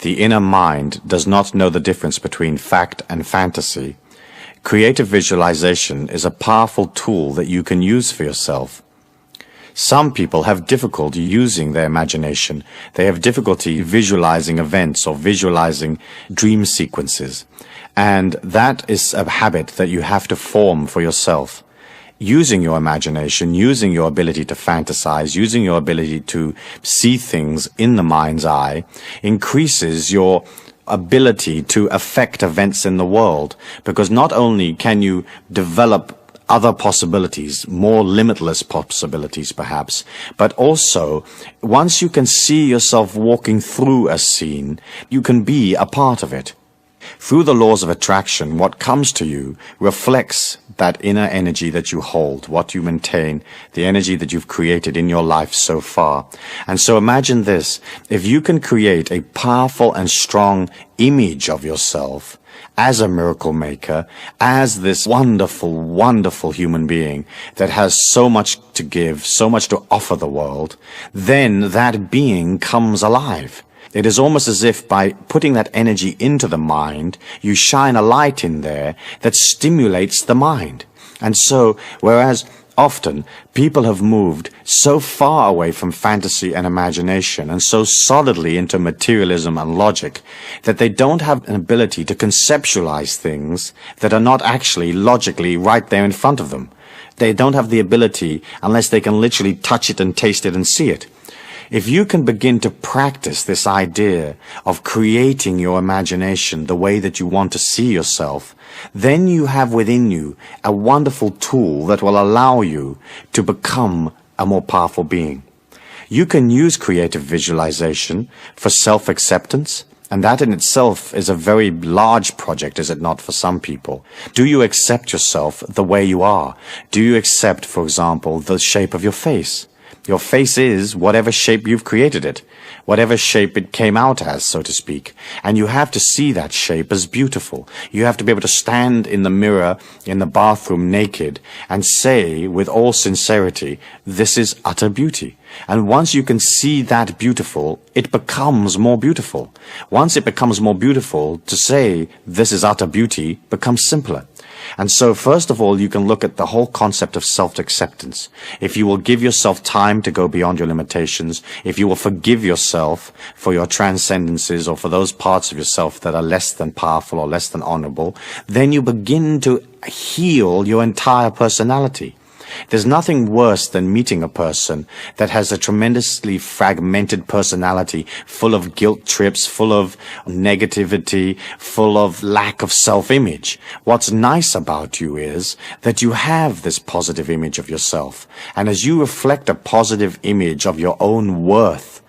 the inner mind does not know the difference between fact and fantasy, creative visualization is a powerful tool that you can use for yourself. Some people have difficulty using their imagination. They have difficulty visualizing events or visualizing dream sequences. And that is a habit that you have to form for yourself. Using your imagination, using your ability to fantasize, using your ability to see things in the mind's eye, increases your ability to affect events in the world. Because not only can you develop other possibilities, more limitless possibilities perhaps, but also once you can see yourself walking through a scene, you can be a part of it. Through the laws of attraction, what comes to you reflects that inner energy that you hold, what you maintain, the energy that you've created in your life so far. And so imagine this, if you can create a powerful and strong image of yourself as a miracle maker, as this wonderful, wonderful human being that has so much to give, so much to offer the world, then that being comes alive. It is almost as if by putting that energy into the mind, you shine a light in there that stimulates the mind. And so, whereas often people have moved so far away from fantasy and imagination and so solidly into materialism and logic that they don't have an ability to conceptualize things that are not actually logically right there in front of them. They don't have the ability unless they can literally touch it and taste it and see it. If you can begin to practice this idea of creating your imagination the way that you want to see yourself, then you have within you a wonderful tool that will allow you to become a more powerful being. You can use creative visualization for self-acceptance, and that in itself is a very large project, is it not, for some people? Do you accept yourself the way you are? Do you accept, for example, the shape of your face? Your face is whatever shape you've created it, whatever shape it came out as, so to speak. And you have to see that shape as beautiful. You have to be able to stand in the mirror in the bathroom naked and say with all sincerity, this is utter beauty. And once you can see that beautiful, it becomes more beautiful. Once it becomes more beautiful, to say this is utter beauty becomes simpler. And so first of all, you can look at the whole concept of self-acceptance. If you will give yourself time to go beyond your limitations, if you will forgive yourself for your transcendences or for those parts of yourself that are less than powerful or less than honorable, then you begin to heal your entire personality. There's nothing worse than meeting a person that has a tremendously fragmented personality, full of guilt trips, full of negativity, full of lack of self-image. What's nice about you is that you have this positive image of yourself. And as you reflect a positive image of your own worth,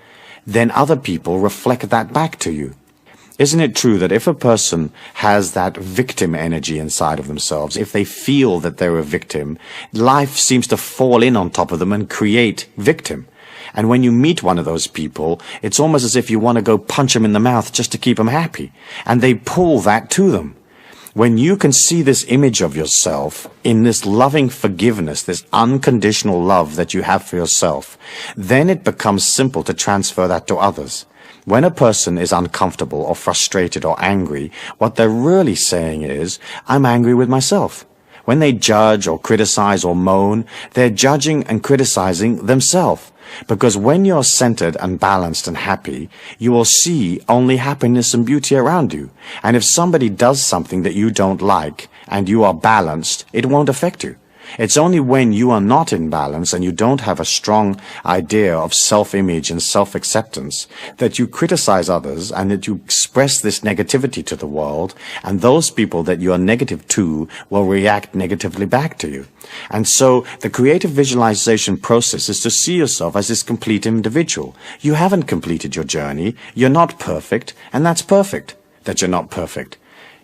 then other people reflect that back to you. Isn't it true that if a person has that victim energy inside of themselves, if they feel that they're a victim, life seems to fall in on top of them and create victim? And when you meet one of those people, it's almost as if you want to go punch them in the mouth just to keep them happy. And they pull that to them. When you can see this image of yourself in this loving forgiveness, this unconditional love that you have for yourself, then it becomes simple to transfer that to others. When a person is uncomfortable or frustrated or angry, what they're really saying is, I'm angry with myself. When they judge or criticize or moan, they're judging and criticizing themselves. Because when you're centered and balanced and happy, you will see only happiness and beauty around you. And if somebody does something that you don't like and you are balanced, it won't affect you. It's only when you are not in balance and you don't have a strong idea of self-image and self-acceptance that you criticize others and that you express this negativity to the world, and those people that you are negative to will react negatively back to you. And so the creative visualization process is to see yourself as this complete individual. You haven't completed your journey. You're not perfect, and that's perfect that you're not perfect.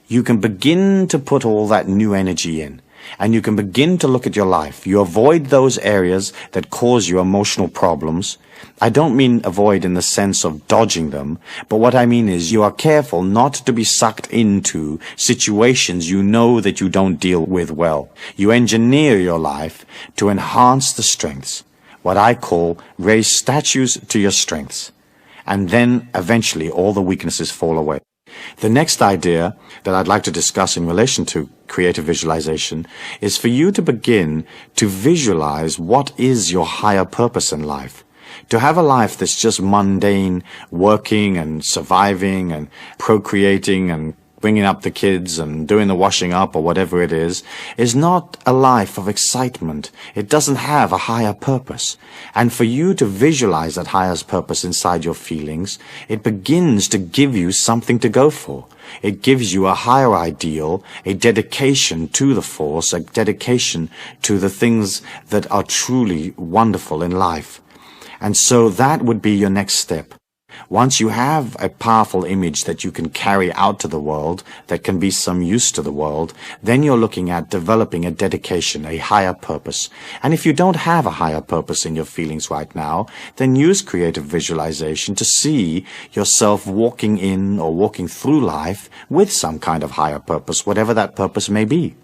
You can begin to put all that new energy in, and you can begin to look at your life. You avoid those areas that cause you emotional problems. I don't mean avoid in the sense of dodging them, but what I mean is you are careful not to be sucked into situations you know that you don't deal with well. You engineer your life to enhance the strengths, what I call raise statues to your strengths, and then eventually all the weaknesses fall away. The next idea that I'd like to discuss in relation to creative visualization is for you to begin to visualize what is your higher purpose in life. To have a life that's just mundane, working and surviving and procreating and bringing up the kids and doing the washing up or whatever it is not a life of excitement. It doesn't have a higher purpose. And for you to visualize that higher purpose inside your feelings, it begins to give you something to go for. It gives you a higher ideal, a dedication to the force, a dedication to the things that are truly wonderful in life. And so that would be your next step. Once you have a powerful image that you can carry out to the world, that can be some use to the world, then you're looking at developing a dedication, a higher purpose. And if you don't have a higher purpose in your feelings right now, then use creative visualization to see yourself walking in or walking through life with some kind of higher purpose, whatever that purpose may be.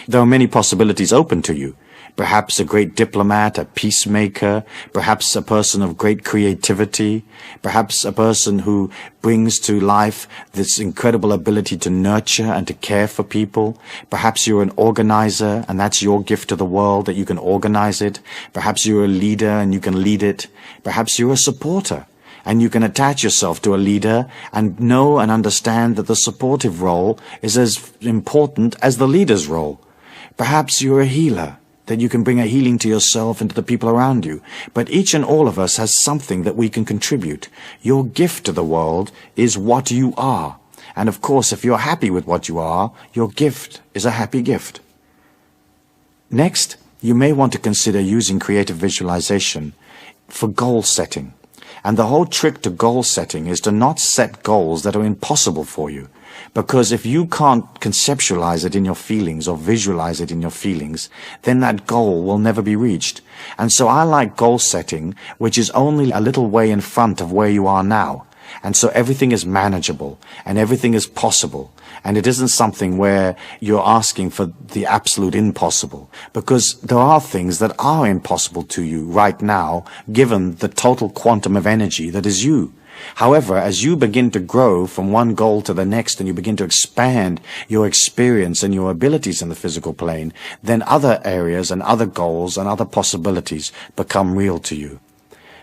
There are many possibilities open to you. Perhaps a great diplomat, a peacemaker, perhaps a person of great creativity, perhaps a person who brings to life this incredible ability to nurture and to care for people. Perhaps you're an organizer and that's your gift to the world, that you can organize it. Perhaps you're a leader and you can lead it. Perhaps you're a supporter and you can attach yourself to a leader and know and understand that the supportive role is as important as the leader's role. Perhaps you're a healer, that you can bring a healing to yourself and to the people around you. But each and all of us has something that we can contribute. Your gift to the world is what you are. And of course, if you're happy with what you are, your gift is a happy gift. Next, you may want to consider using creative visualization for goal setting. And the whole trick to goal setting is to not set goals that are impossible for you. Because if you can't conceptualize it in your feelings or visualize it in your feelings, then that goal will never be reached. And so I like goal setting, which is only a little way in front of where you are now. And so everything is manageable and everything is possible. And it isn't something where you're asking for the absolute impossible, because there are things that are impossible to you right now, given the total quantum of energy that is you. However, as you begin to grow from one goal to the next and you begin to expand your experience and your abilities in the physical plane, then other areas and other goals and other possibilities become real to you.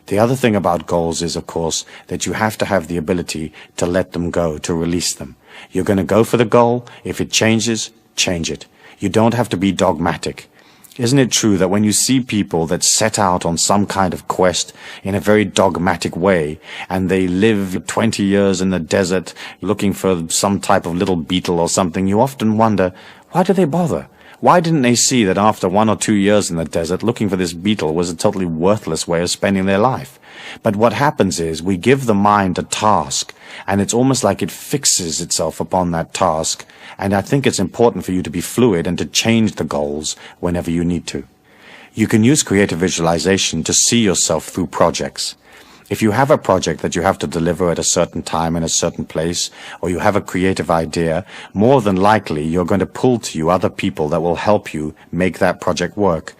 The other thing about goals is, of course, that you have to have the ability to let them go, to release them. You're going to go for the goal. If it changes, change it. You don't have to be dogmatic. Isn't it true that when you see people that set out on some kind of quest in a very dogmatic way, and they live 20 years in the desert looking for some type of little beetle or something, you often wonder, why do they bother? Why didn't they see that after 1 or 2 years in the desert, looking for this beetle was a totally worthless way of spending their life? But what happens is we give the mind a task, and it's almost like it fixes itself upon that task. And I think it's important for you to be fluid and to change the goals whenever you need to. You can use creative visualization to see yourself through projects. If you have a project that you have to deliver at a certain time in a certain place, or you have a creative idea, more than likely you're going to pull to you other people that will help you make that project work.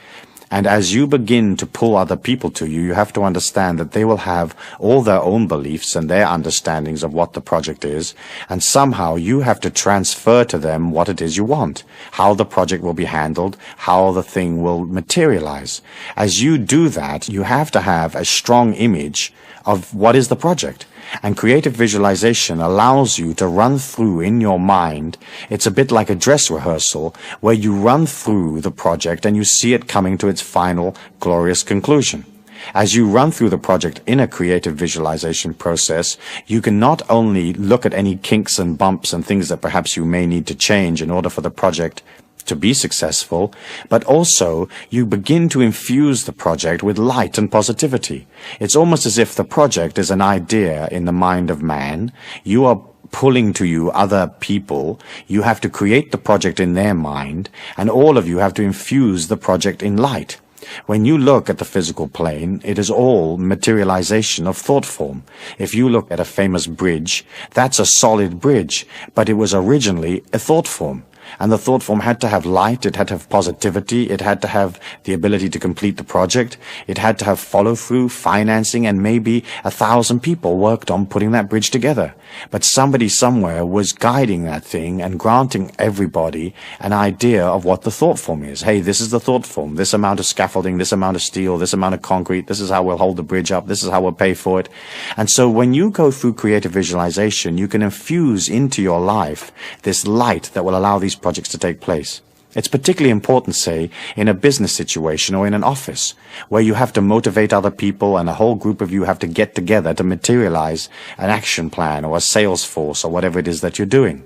And as you begin to pull other people to you, you have to understand that they will have all their own beliefs and their understandings of what the project is, and somehow you have to transfer to them what it is you want, how the project will be handled, how the thing will materialize. As you do that, you have to have a strong image of what is the project. And creative visualization allows you to run through in your mind. It's a bit like a dress rehearsal where you run through the project and you see it coming to its final glorious conclusion. As you run through the project in a creative visualization process, you can not only look at any kinks and bumps and things that perhaps you may need to change in order for the project to be successful, but also you begin to infuse the project with light and positivity. It's almost as if the project is an idea in the mind of man. You are pulling to you other people. You have to create the project in their mind, and all of you have to infuse the project in light. When you look at the physical plane, it is all materialization of thought form. If you look at a famous bridge, that's a solid bridge, but it was originally a thought form. And the thought form had to have light, it had to have positivity, it had to have the ability to complete the project, it had to have follow-through, financing, and maybe 1,000 people worked on putting that bridge together. But somebody somewhere was guiding that thing and granting everybody an idea of what the thought form is. Hey, this is the thought form, this amount of scaffolding, this amount of steel, this amount of concrete, this is how we'll hold the bridge up, this is how we'll pay for it. And so when you go through creative visualization, you can infuse into your life this light that will allow these projects to take place. It's particularly important, say, in a business situation or in an office, where you have to motivate other people and a whole group of you have to get together to materialize an action plan or a sales force or whatever it is that you're doing.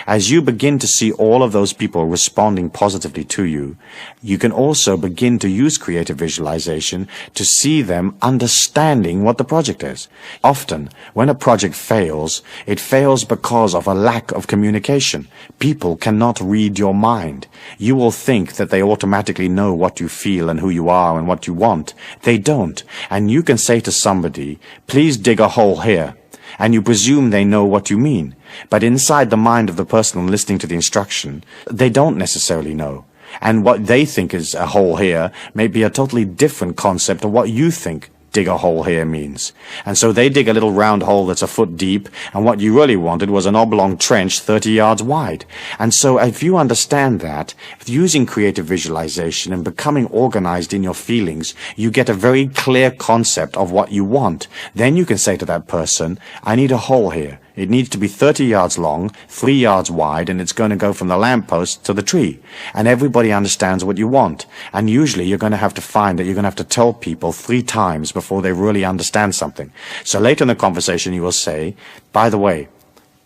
As you begin to see all of those people responding positively to you, you can also begin to use creative visualization to see them understanding what the project is. Often, when a project fails, it fails because of a lack of communication. People cannot read your mind. You will think that they automatically know what you feel and who you are and what you want. They don't. And you can say to somebody, please dig a hole here. And you presume they know what you mean. But inside the mind of the person listening to the instruction, they don't necessarily know. And what they think is a hole here may be a totally different concept of what you think dig a hole here means. And so they dig a little round hole that's a foot deep, and what you really wanted was an oblong trench 30 yards wide. And so if you understand that, using creative visualization and becoming organized in your feelings, you get a very clear concept of what you want. Then you can say to that person, I need a hole here. It needs to be 30 yards long, 3 yards wide, and it's going to go from the lamppost to the tree. And everybody understands what you want. And usually you're going to have to find that you're going to have to tell people 3 times before they really understand something. So later in the conversation you will say, by the way,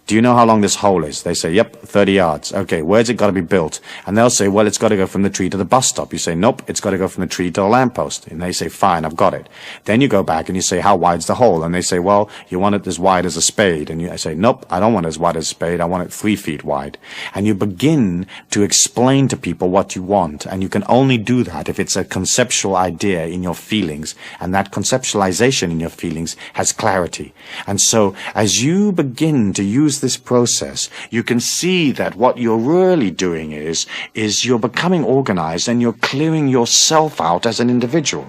do you know how long this hole is? They say, yep, 30 yards. Okay, where's it got to be built? And they'll say, well, it's got to go from the tree to the bus stop. You say, nope, it's got to go from the tree to the lamppost. And they say, fine, I've got it. Then you go back and you say, how wide's the hole? And they say, well, you want it as wide as a spade. And I say, nope, I don't want it as wide as a spade. I want it 3 feet wide. And you begin to explain to people what you want. And you can only do that if it's a conceptual idea in your feelings. And that conceptualization in your feelings has clarity. And so as you begin to use this process, you can see that what you're really doing is you're becoming organized and you're clearing yourself out as an individual.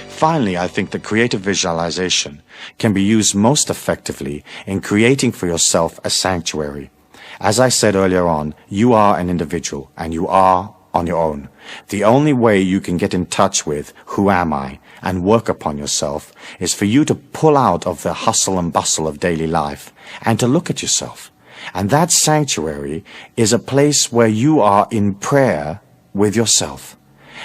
Finally, I think that creative visualization can be used most effectively in creating for yourself a sanctuary. As I said earlier on, you are an individual and you are on your own. The only way you can get in touch with who am I and work upon yourself is for you to pull out of the hustle and bustle of daily life and to look at yourself. And that sanctuary is a place where you are in prayer with yourself.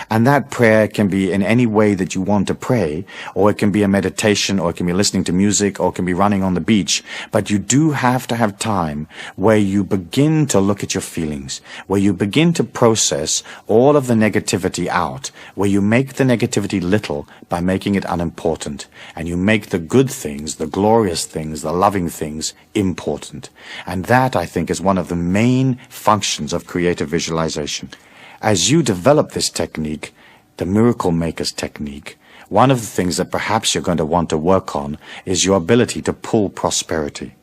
And that prayer can be in any way that you want to pray, or it can be a meditation, or it can be listening to music, or it can be running on the beach. But you do have to have time where you begin to look at your feelings, where you begin to process all of the negativity out, where you make the negativity little by making it unimportant, and you make the good things, the glorious things, the loving things important. And that, I think, is one of the main functions of creative visualization. As you develop this technique, the Miracle Maker's technique, one of the things that perhaps you're going to want to work on is your ability to pull prosperity.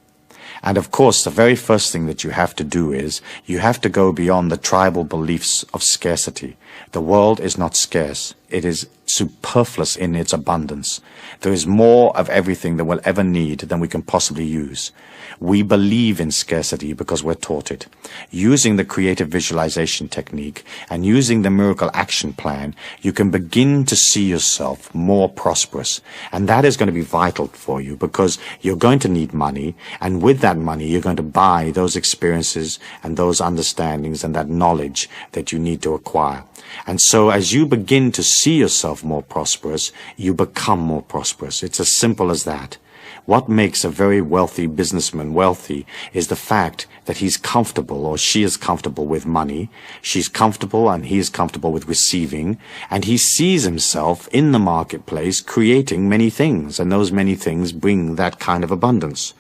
And of course, the very first thing that you have to do is you have to go beyond the tribal beliefs of scarcity. The world is not scarce. It is superfluous in its abundance. There is more of everything that we'll ever need than we can possibly use. We believe in scarcity because we're taught it. Using the creative visualization technique and using the miracle action plan, you can begin to see yourself more prosperous. And that is going to be vital for you because you're going to need money. And with that money, you're going to buy those experiences and those understandings and that knowledge that you need to acquire. And so as you begin to see yourself more prosperous, you become more prosperous. It's as simple as that. What makes a very wealthy businessman wealthy is the fact that he's comfortable or she is comfortable with money. She's comfortable and he is comfortable with receiving. And he sees himself in the marketplace creating many things. And those many things bring that kind of abundance.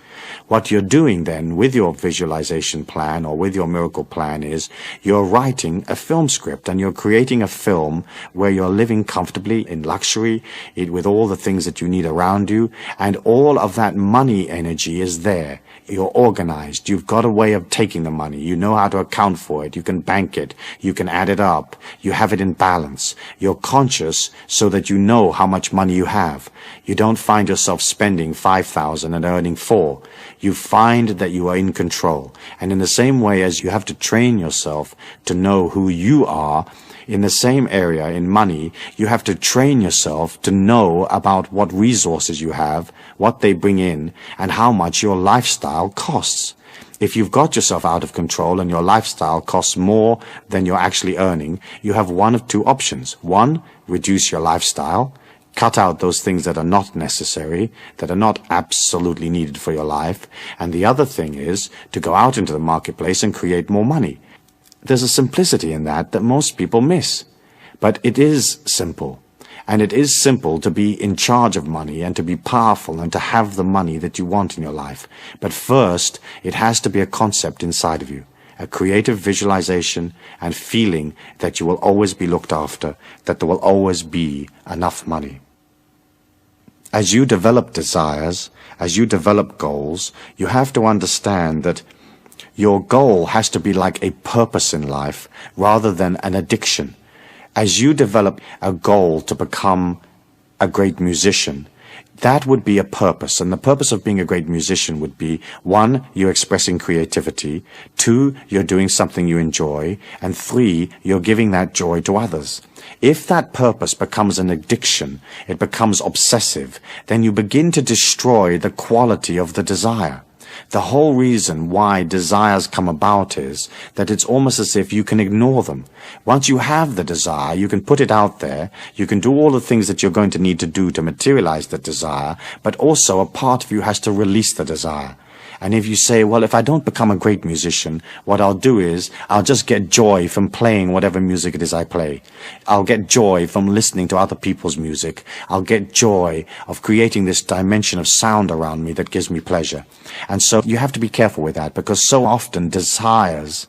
What you're doing then with your visualization plan or with your miracle plan is you're writing a film script and you're creating a film where you're living comfortably in luxury with all the things that you need around you, and all of that money energy is there. You're organized. You've got a way of taking the money. You know how to account for it. You can bank it. You can add it up. You have it in balance. You're conscious so that you know how much money you have. You don't find yourself spending 5,000 and earning 4. You find that you are in control. And in the same way as you have to train yourself to know who you are, in the same area, in money, you have to train yourself to know about what resources you have, what they bring in, and how much your lifestyle costs. If you've got yourself out of control and your lifestyle costs more than you're actually earning, you have one of two options. One, reduce your lifestyle. Cut out those things that are not necessary, that are not absolutely needed for your life. And the other thing is to go out into the marketplace and create more money. There's a simplicity in that most people miss. But it is simple. And it is simple to be in charge of money and to be powerful and to have the money that you want in your life. But first, it has to be a concept inside of you. A creative visualization and feeling that you will always be looked after, that there will always be enough money. As you develop desires, as you develop goals, you have to understand that your goal has to be like a purpose in life rather than an addiction. As you develop a goal to become a great musician, that would be a purpose. And the purpose of being a great musician would be, 1, you're expressing creativity, 2, you're doing something you enjoy, and 3, you're giving that joy to others. If that purpose becomes an addiction, it becomes obsessive, then you begin to destroy the quality of the desire. The whole reason why desires come about is that it's almost as if you can ignore them. Once you have the desire, you can put it out there, you can do all the things that you're going to need to do to materialize the desire, but also a part of you has to release the desire. And if you say, well, if I don't become a great musician, what I'll do is I'll just get joy from playing whatever music it is I play. I'll get joy from listening to other people's music. I'll get joy of creating this dimension of sound around me that gives me pleasure. And so you have to be careful with that, because so often desires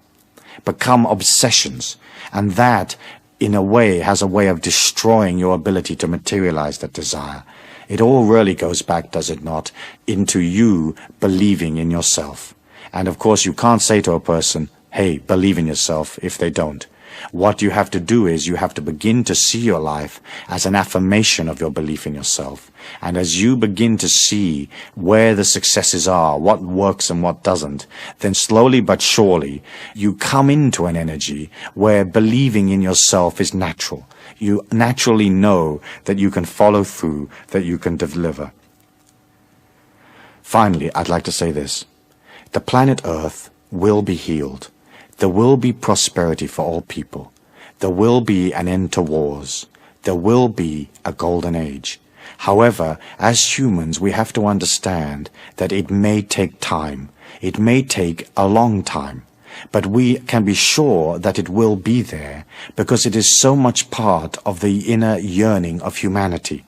become obsessions. And that, in a way, has a way of destroying your ability to materialize that desire. It all really goes back, does it not, into you believing in yourself. And of course, you can't say to a person, hey, believe in yourself, if they don't. What you have to do is you have to begin to see your life as an affirmation of your belief in yourself. And as you begin to see where the successes are, what works and what doesn't, then slowly but surely you come into an energy where believing in yourself is natural. You naturally know that you can follow through, that you can deliver. Finally, I'd like to say this. The planet Earth will be healed. There will be prosperity for all people. There will be an end to wars. There will be a golden age. However, as humans, we have to understand that it may take time. It may take a long time. But we can be sure that it will be there, because it is so much part of the inner yearning of humanity.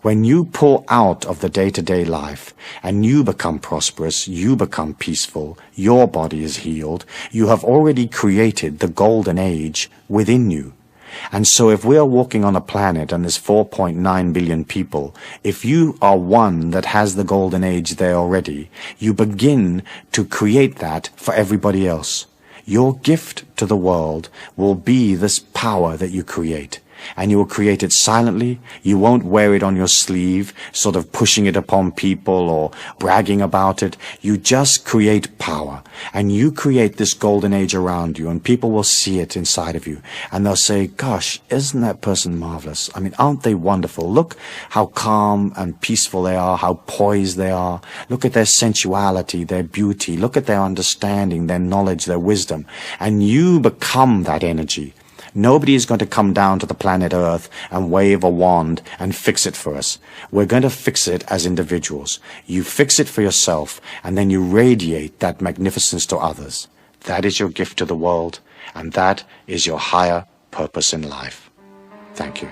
When you pull out of the day-to-day life and you become prosperous, you become peaceful, your body is healed, you have already created the golden age within you. And so if we are walking on a planet and there's 4.9 billion people, if you are one that has the golden age there already, you begin to create that for everybody else. Your gift to the world will be this power that you create. And you will create it silently. You won't wear it on your sleeve, sort of pushing it upon people or bragging about it. You just create power. And you create this golden age around you, and people will see it inside of you. And they'll say, gosh, isn't that person marvelous? I mean, aren't they wonderful? Look how calm and peaceful they are, how poised they are. Look at their sensuality, their beauty. Look at their understanding, their knowledge, their wisdom. And you become that energy. Nobody is going to come down to the planet Earth and wave a wand and fix it for us. We're going to fix it as individuals. You fix it for yourself, and then you radiate that magnificence to others. That is your gift to the world, and that is your higher purpose in life. Thank you.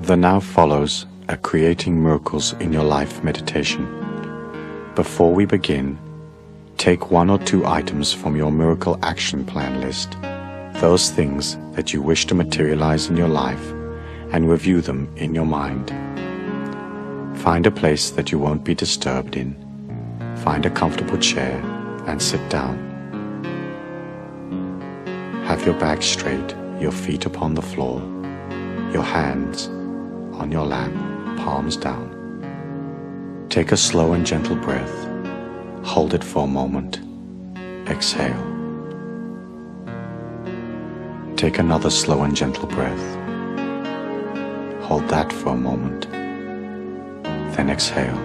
There now follows a Creating Miracles in Your Life meditation. Before we begin, take 1 or 2 items from your miracle action plan list, those things that you wish to materialize in your life, and review them in your mind. Find a place that you won't be disturbed in. Find a comfortable chair and sit down. Have your back straight, your feet upon the floor, your hands on your lap, palms down. Take a slow and gentle breath. Hold it for a moment. Exhale. Take another slow and gentle breath. Hold that for a moment. Then exhale.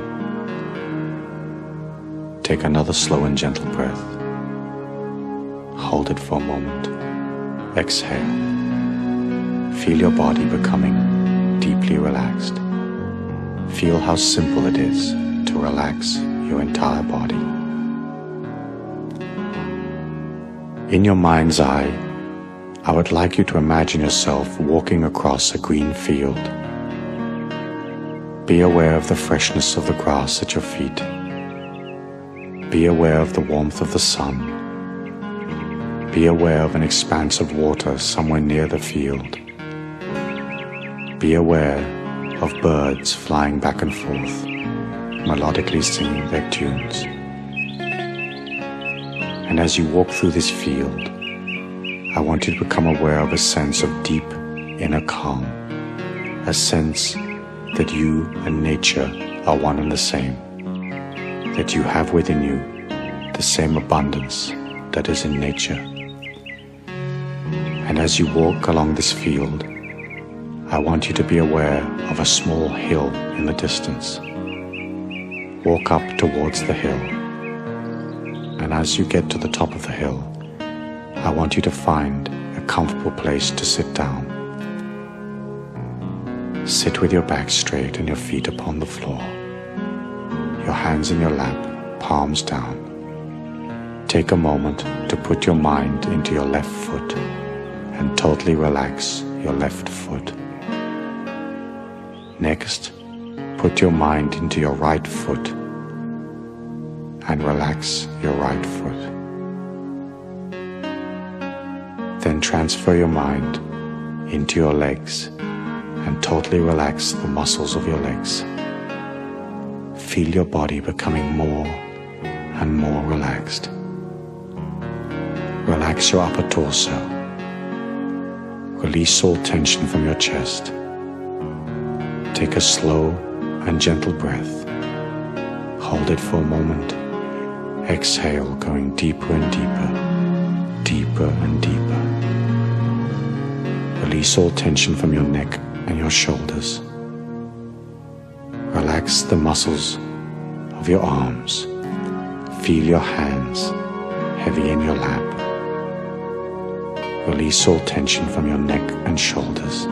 Take another slow and gentle breath. Hold it for a moment. Exhale. Feel your body becoming deeply relaxed. Feel how simple it is to relax your entire body. In your mind's eye, I would like you to imagine yourself walking across a green field. Be aware of the freshness of the grass at your feet. Be aware of the warmth of the sun. Be aware of an expanse of water somewhere near the field. Be aware of birds flying back and forth, melodically singing their tunes. And as you walk through this field, I want you to become aware of a sense of deep inner calm, a sense that you and nature are one and the same, that you have within you the same abundance that is in nature. And as you walk along this field, I want you to be aware of a small hill in the distance. Walk up towards the hill, and as you get to the top of the hill, I want you to find a comfortable place to sit down. Sit with your back straight and your feet upon the floor, your hands in your lap, palms down. Take a moment to put your mind into your left foot and totally relax your left foot. Next, put your mind into your right foot and relax your right foot. Then transfer your mind into your legs and totally relax the muscles of your legs. Feel your body becoming more and more relaxed. Relax your upper torso. Release all tension from your chest. Take a slow and gentle breath. Hold it for a moment. Exhale, going deeper and deeper, deeper and deeper. Release all tension from your neck and your shoulders. Relax the muscles of your arms. Feel your hands heavy in your lap. Release all tension from your neck and shoulders,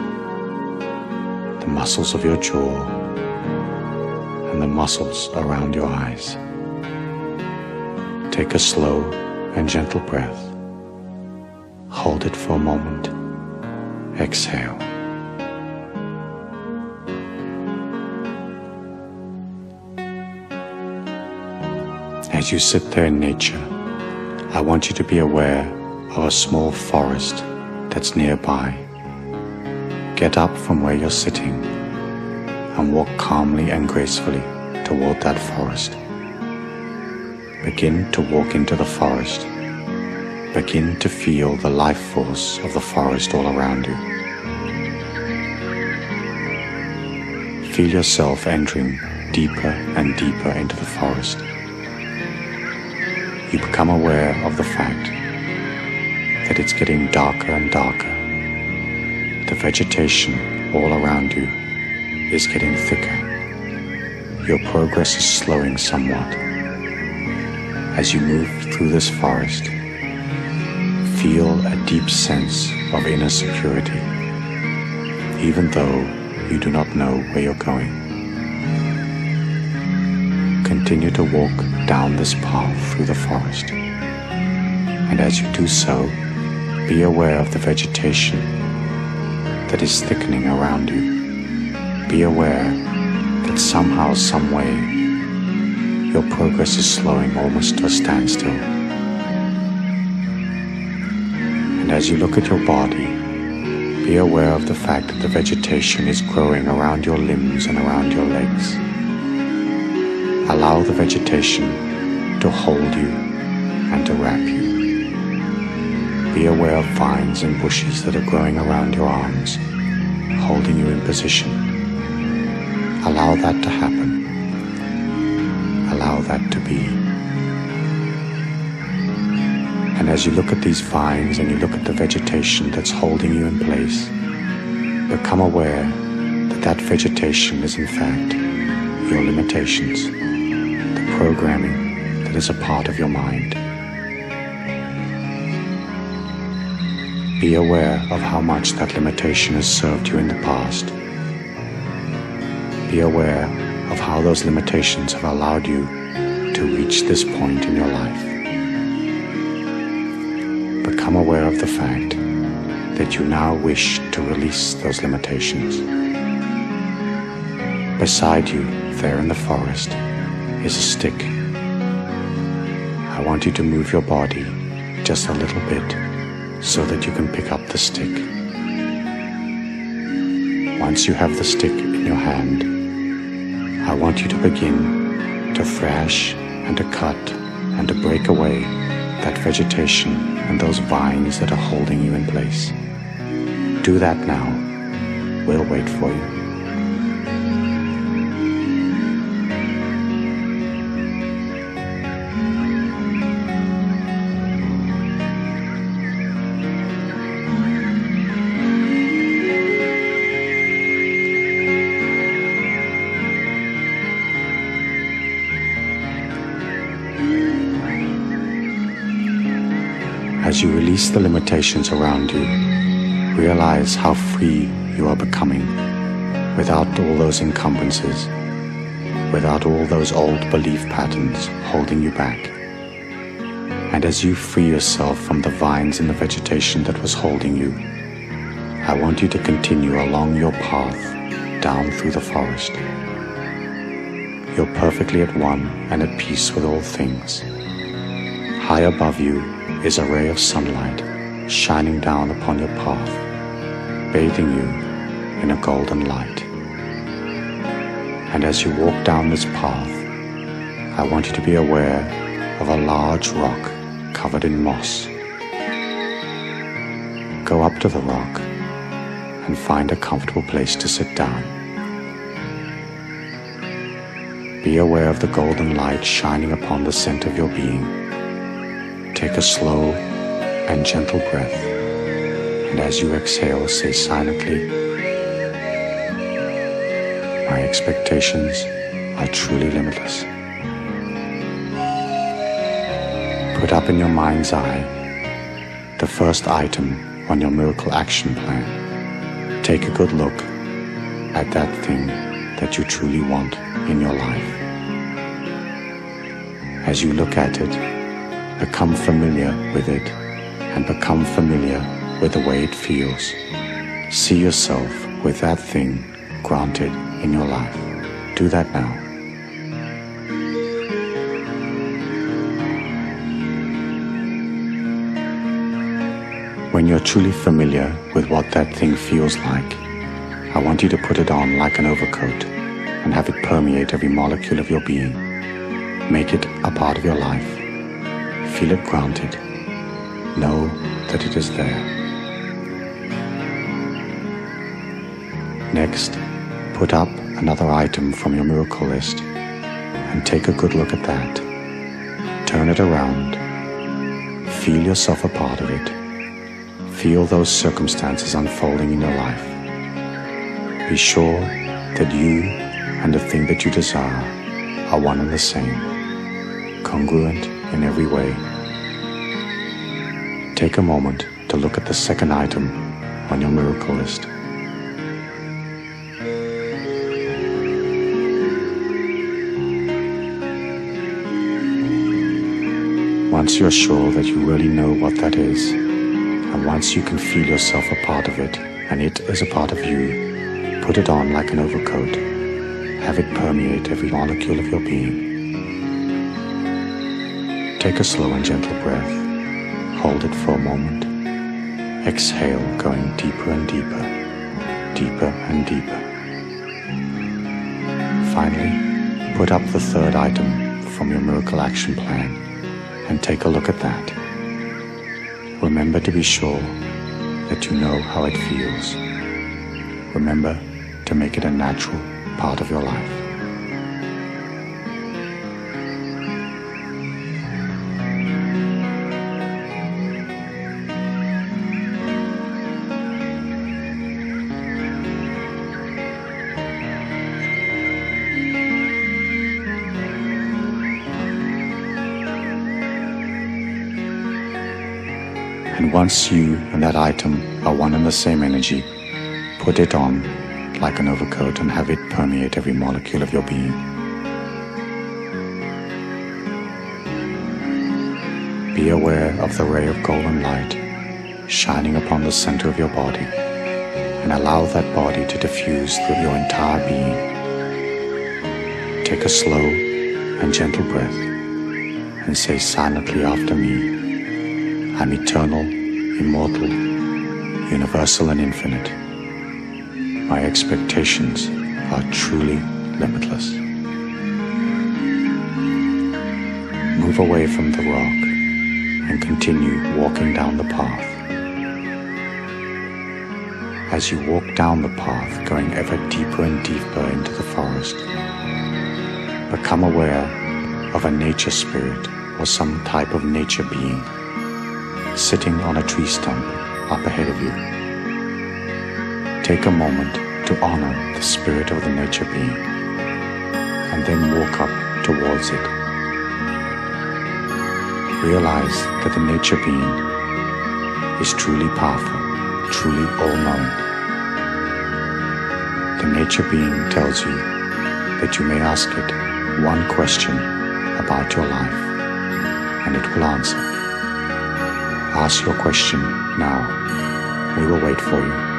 the muscles of your jaw, and the muscles around your eyes. Take a slow and gentle breath. Hold it for a moment. Exhale. As you sit there in nature, I want you to be aware of a small forest that's nearby. Get up from where you're sitting and walk calmly and gracefully toward that forest. Begin to walk into the forest. Begin to feel the life force of the forest all around you. Feel yourself entering deeper and deeper into the forest. You become aware of the fact that it's getting darker and darker. The vegetation all around you is getting thicker. Your progress is slowing somewhat. As you move through this forest, feel a deep sense of inner security, even though you do not know where you're going. Continue to walk down this path through the forest, and as you do so, be aware of the vegetation that is thickening around you. Be aware that somehow, some way, your progress is slowing almost to a standstill. And as you look at your body, be aware of the fact that the vegetation is growing around your limbs and around your legs. Allow the vegetation to hold you and to wrap you. Be aware of vines and bushes that are growing around your arms, holding you in position. Allow that to happen. Allow that to be. And as you look at these vines and you look at the vegetation that's holding you in place, become aware that that vegetation is in fact your limitations, the programming that is a part of your mind. Be aware of how much that limitation has served you in the past. Be aware of how those limitations have allowed you to reach this point in your life. Become aware of the fact that you now wish to release those limitations. Beside you, there in the forest, is a stick. I want you to move your body just a little bit so that you can pick up the stick. Once you have the stick in your hand, I want you to begin to thrash and to cut and to break away that vegetation and those vines that are holding you in place. Do that now. We'll wait for you. As you release the limitations around you, realize how free you are becoming without all those encumbrances, without all those old belief patterns holding you back. And as you free yourself from the vines and the vegetation that was holding you, I want you to continue along your path down through the forest. You're perfectly at one and at peace with all things. High above you is a ray of sunlight shining down upon your path, bathing you in a golden light. And as you walk down this path, I want you to be aware of a large rock covered in moss. Go up to the rock and find a comfortable place to sit down. Be aware of the golden light shining upon the center of your being. Take a slow and gentle breath, and as you exhale, say silently, "My expectations are truly limitless." Put up in your mind's eye the first item on your miracle action plan. Take a good look at that thing that you truly want in your life. As you look at it, become familiar with it and become familiar with the way it feels. See yourself with that thing granted in your life. Do that now. When you're truly familiar with what that thing feels like, I want you to put it on like an overcoat and have it permeate every molecule of your being. Make it a part of your life. Feel it granted. Know that it is there. Next, put up another item from your miracle list and take a good look at that. Turn it around. Feel yourself a part of it. Feel those circumstances unfolding in your life. Be sure that you and the thing that you desire are one and the same, congruent in every way. Take a moment to look at the second item on your miracle list. Once you're sure that you really know what that is, and once you can feel yourself a part of it, and it is a part of you, put it on like an overcoat. Have it permeate every molecule of your being. Take a slow and gentle breath. Hold it for a moment. Exhale, going deeper and deeper, deeper and deeper. Finally, put up the third item from your miracle action plan and take a look at that. Remember to be sure that you know how it feels. Remember to make it a natural part of your life. And once you and that item are one and the same energy, put it on like an overcoat and have it permeate every molecule of your being. Be aware of the ray of golden light shining upon the center of your body and allow that body to diffuse through your entire being. Take a slow and gentle breath and say silently after me, I'm eternal, immortal, universal and infinite. My expectations are truly limitless. Move away from the rock and continue walking down the path. As you walk down the path, going ever deeper and deeper into the forest, become aware of a nature spirit or some type of nature being sitting on a tree stump up ahead of you. Take a moment to honor the spirit of the nature being and then walk up towards it. Realize that the nature being is truly powerful, truly all-knowing. The nature being tells you that you may ask it one question about your life and it will answer. Ask your question now. We will wait for you.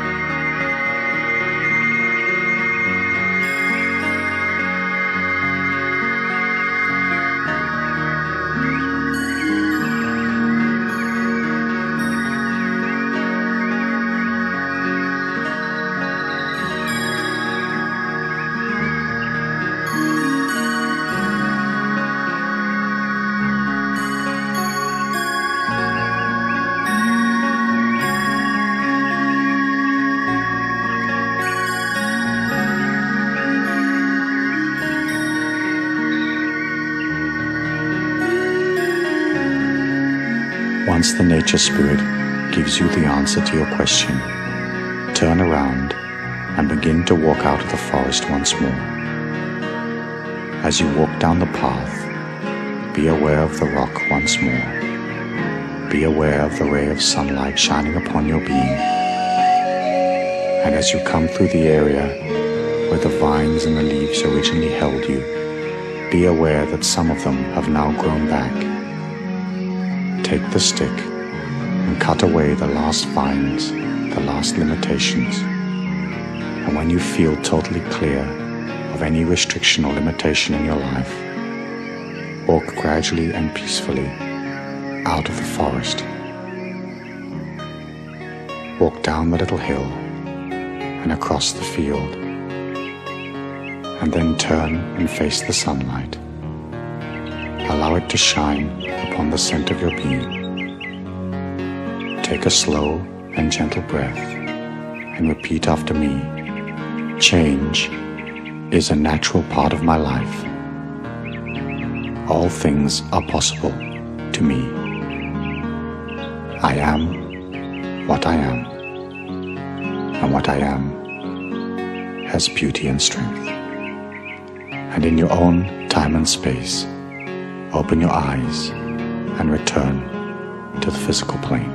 Once the nature spirit gives you the answer to your question, turn around and begin to walk out of the forest once more. As you walk down the path, be aware of the rock once more. Be aware of the ray of sunlight shining upon your being. And as you come through the area where the vines and the leaves originally held you, be aware that some of them have now grown back. Take the stick and cut away the last vines, the last limitations. And when you feel totally clear of any restriction or limitation in your life, walk gradually and peacefully out of the forest. Walk down the little hill and across the field, and then turn and face the sunlight. Allow it to shine upon the center of your being. Take a slow and gentle breath and repeat after me. Change is a natural part of my life. All things are possible to me. I am what I am, and what I am has beauty and strength. And in your own time and space, open your eyes and return to the physical plane.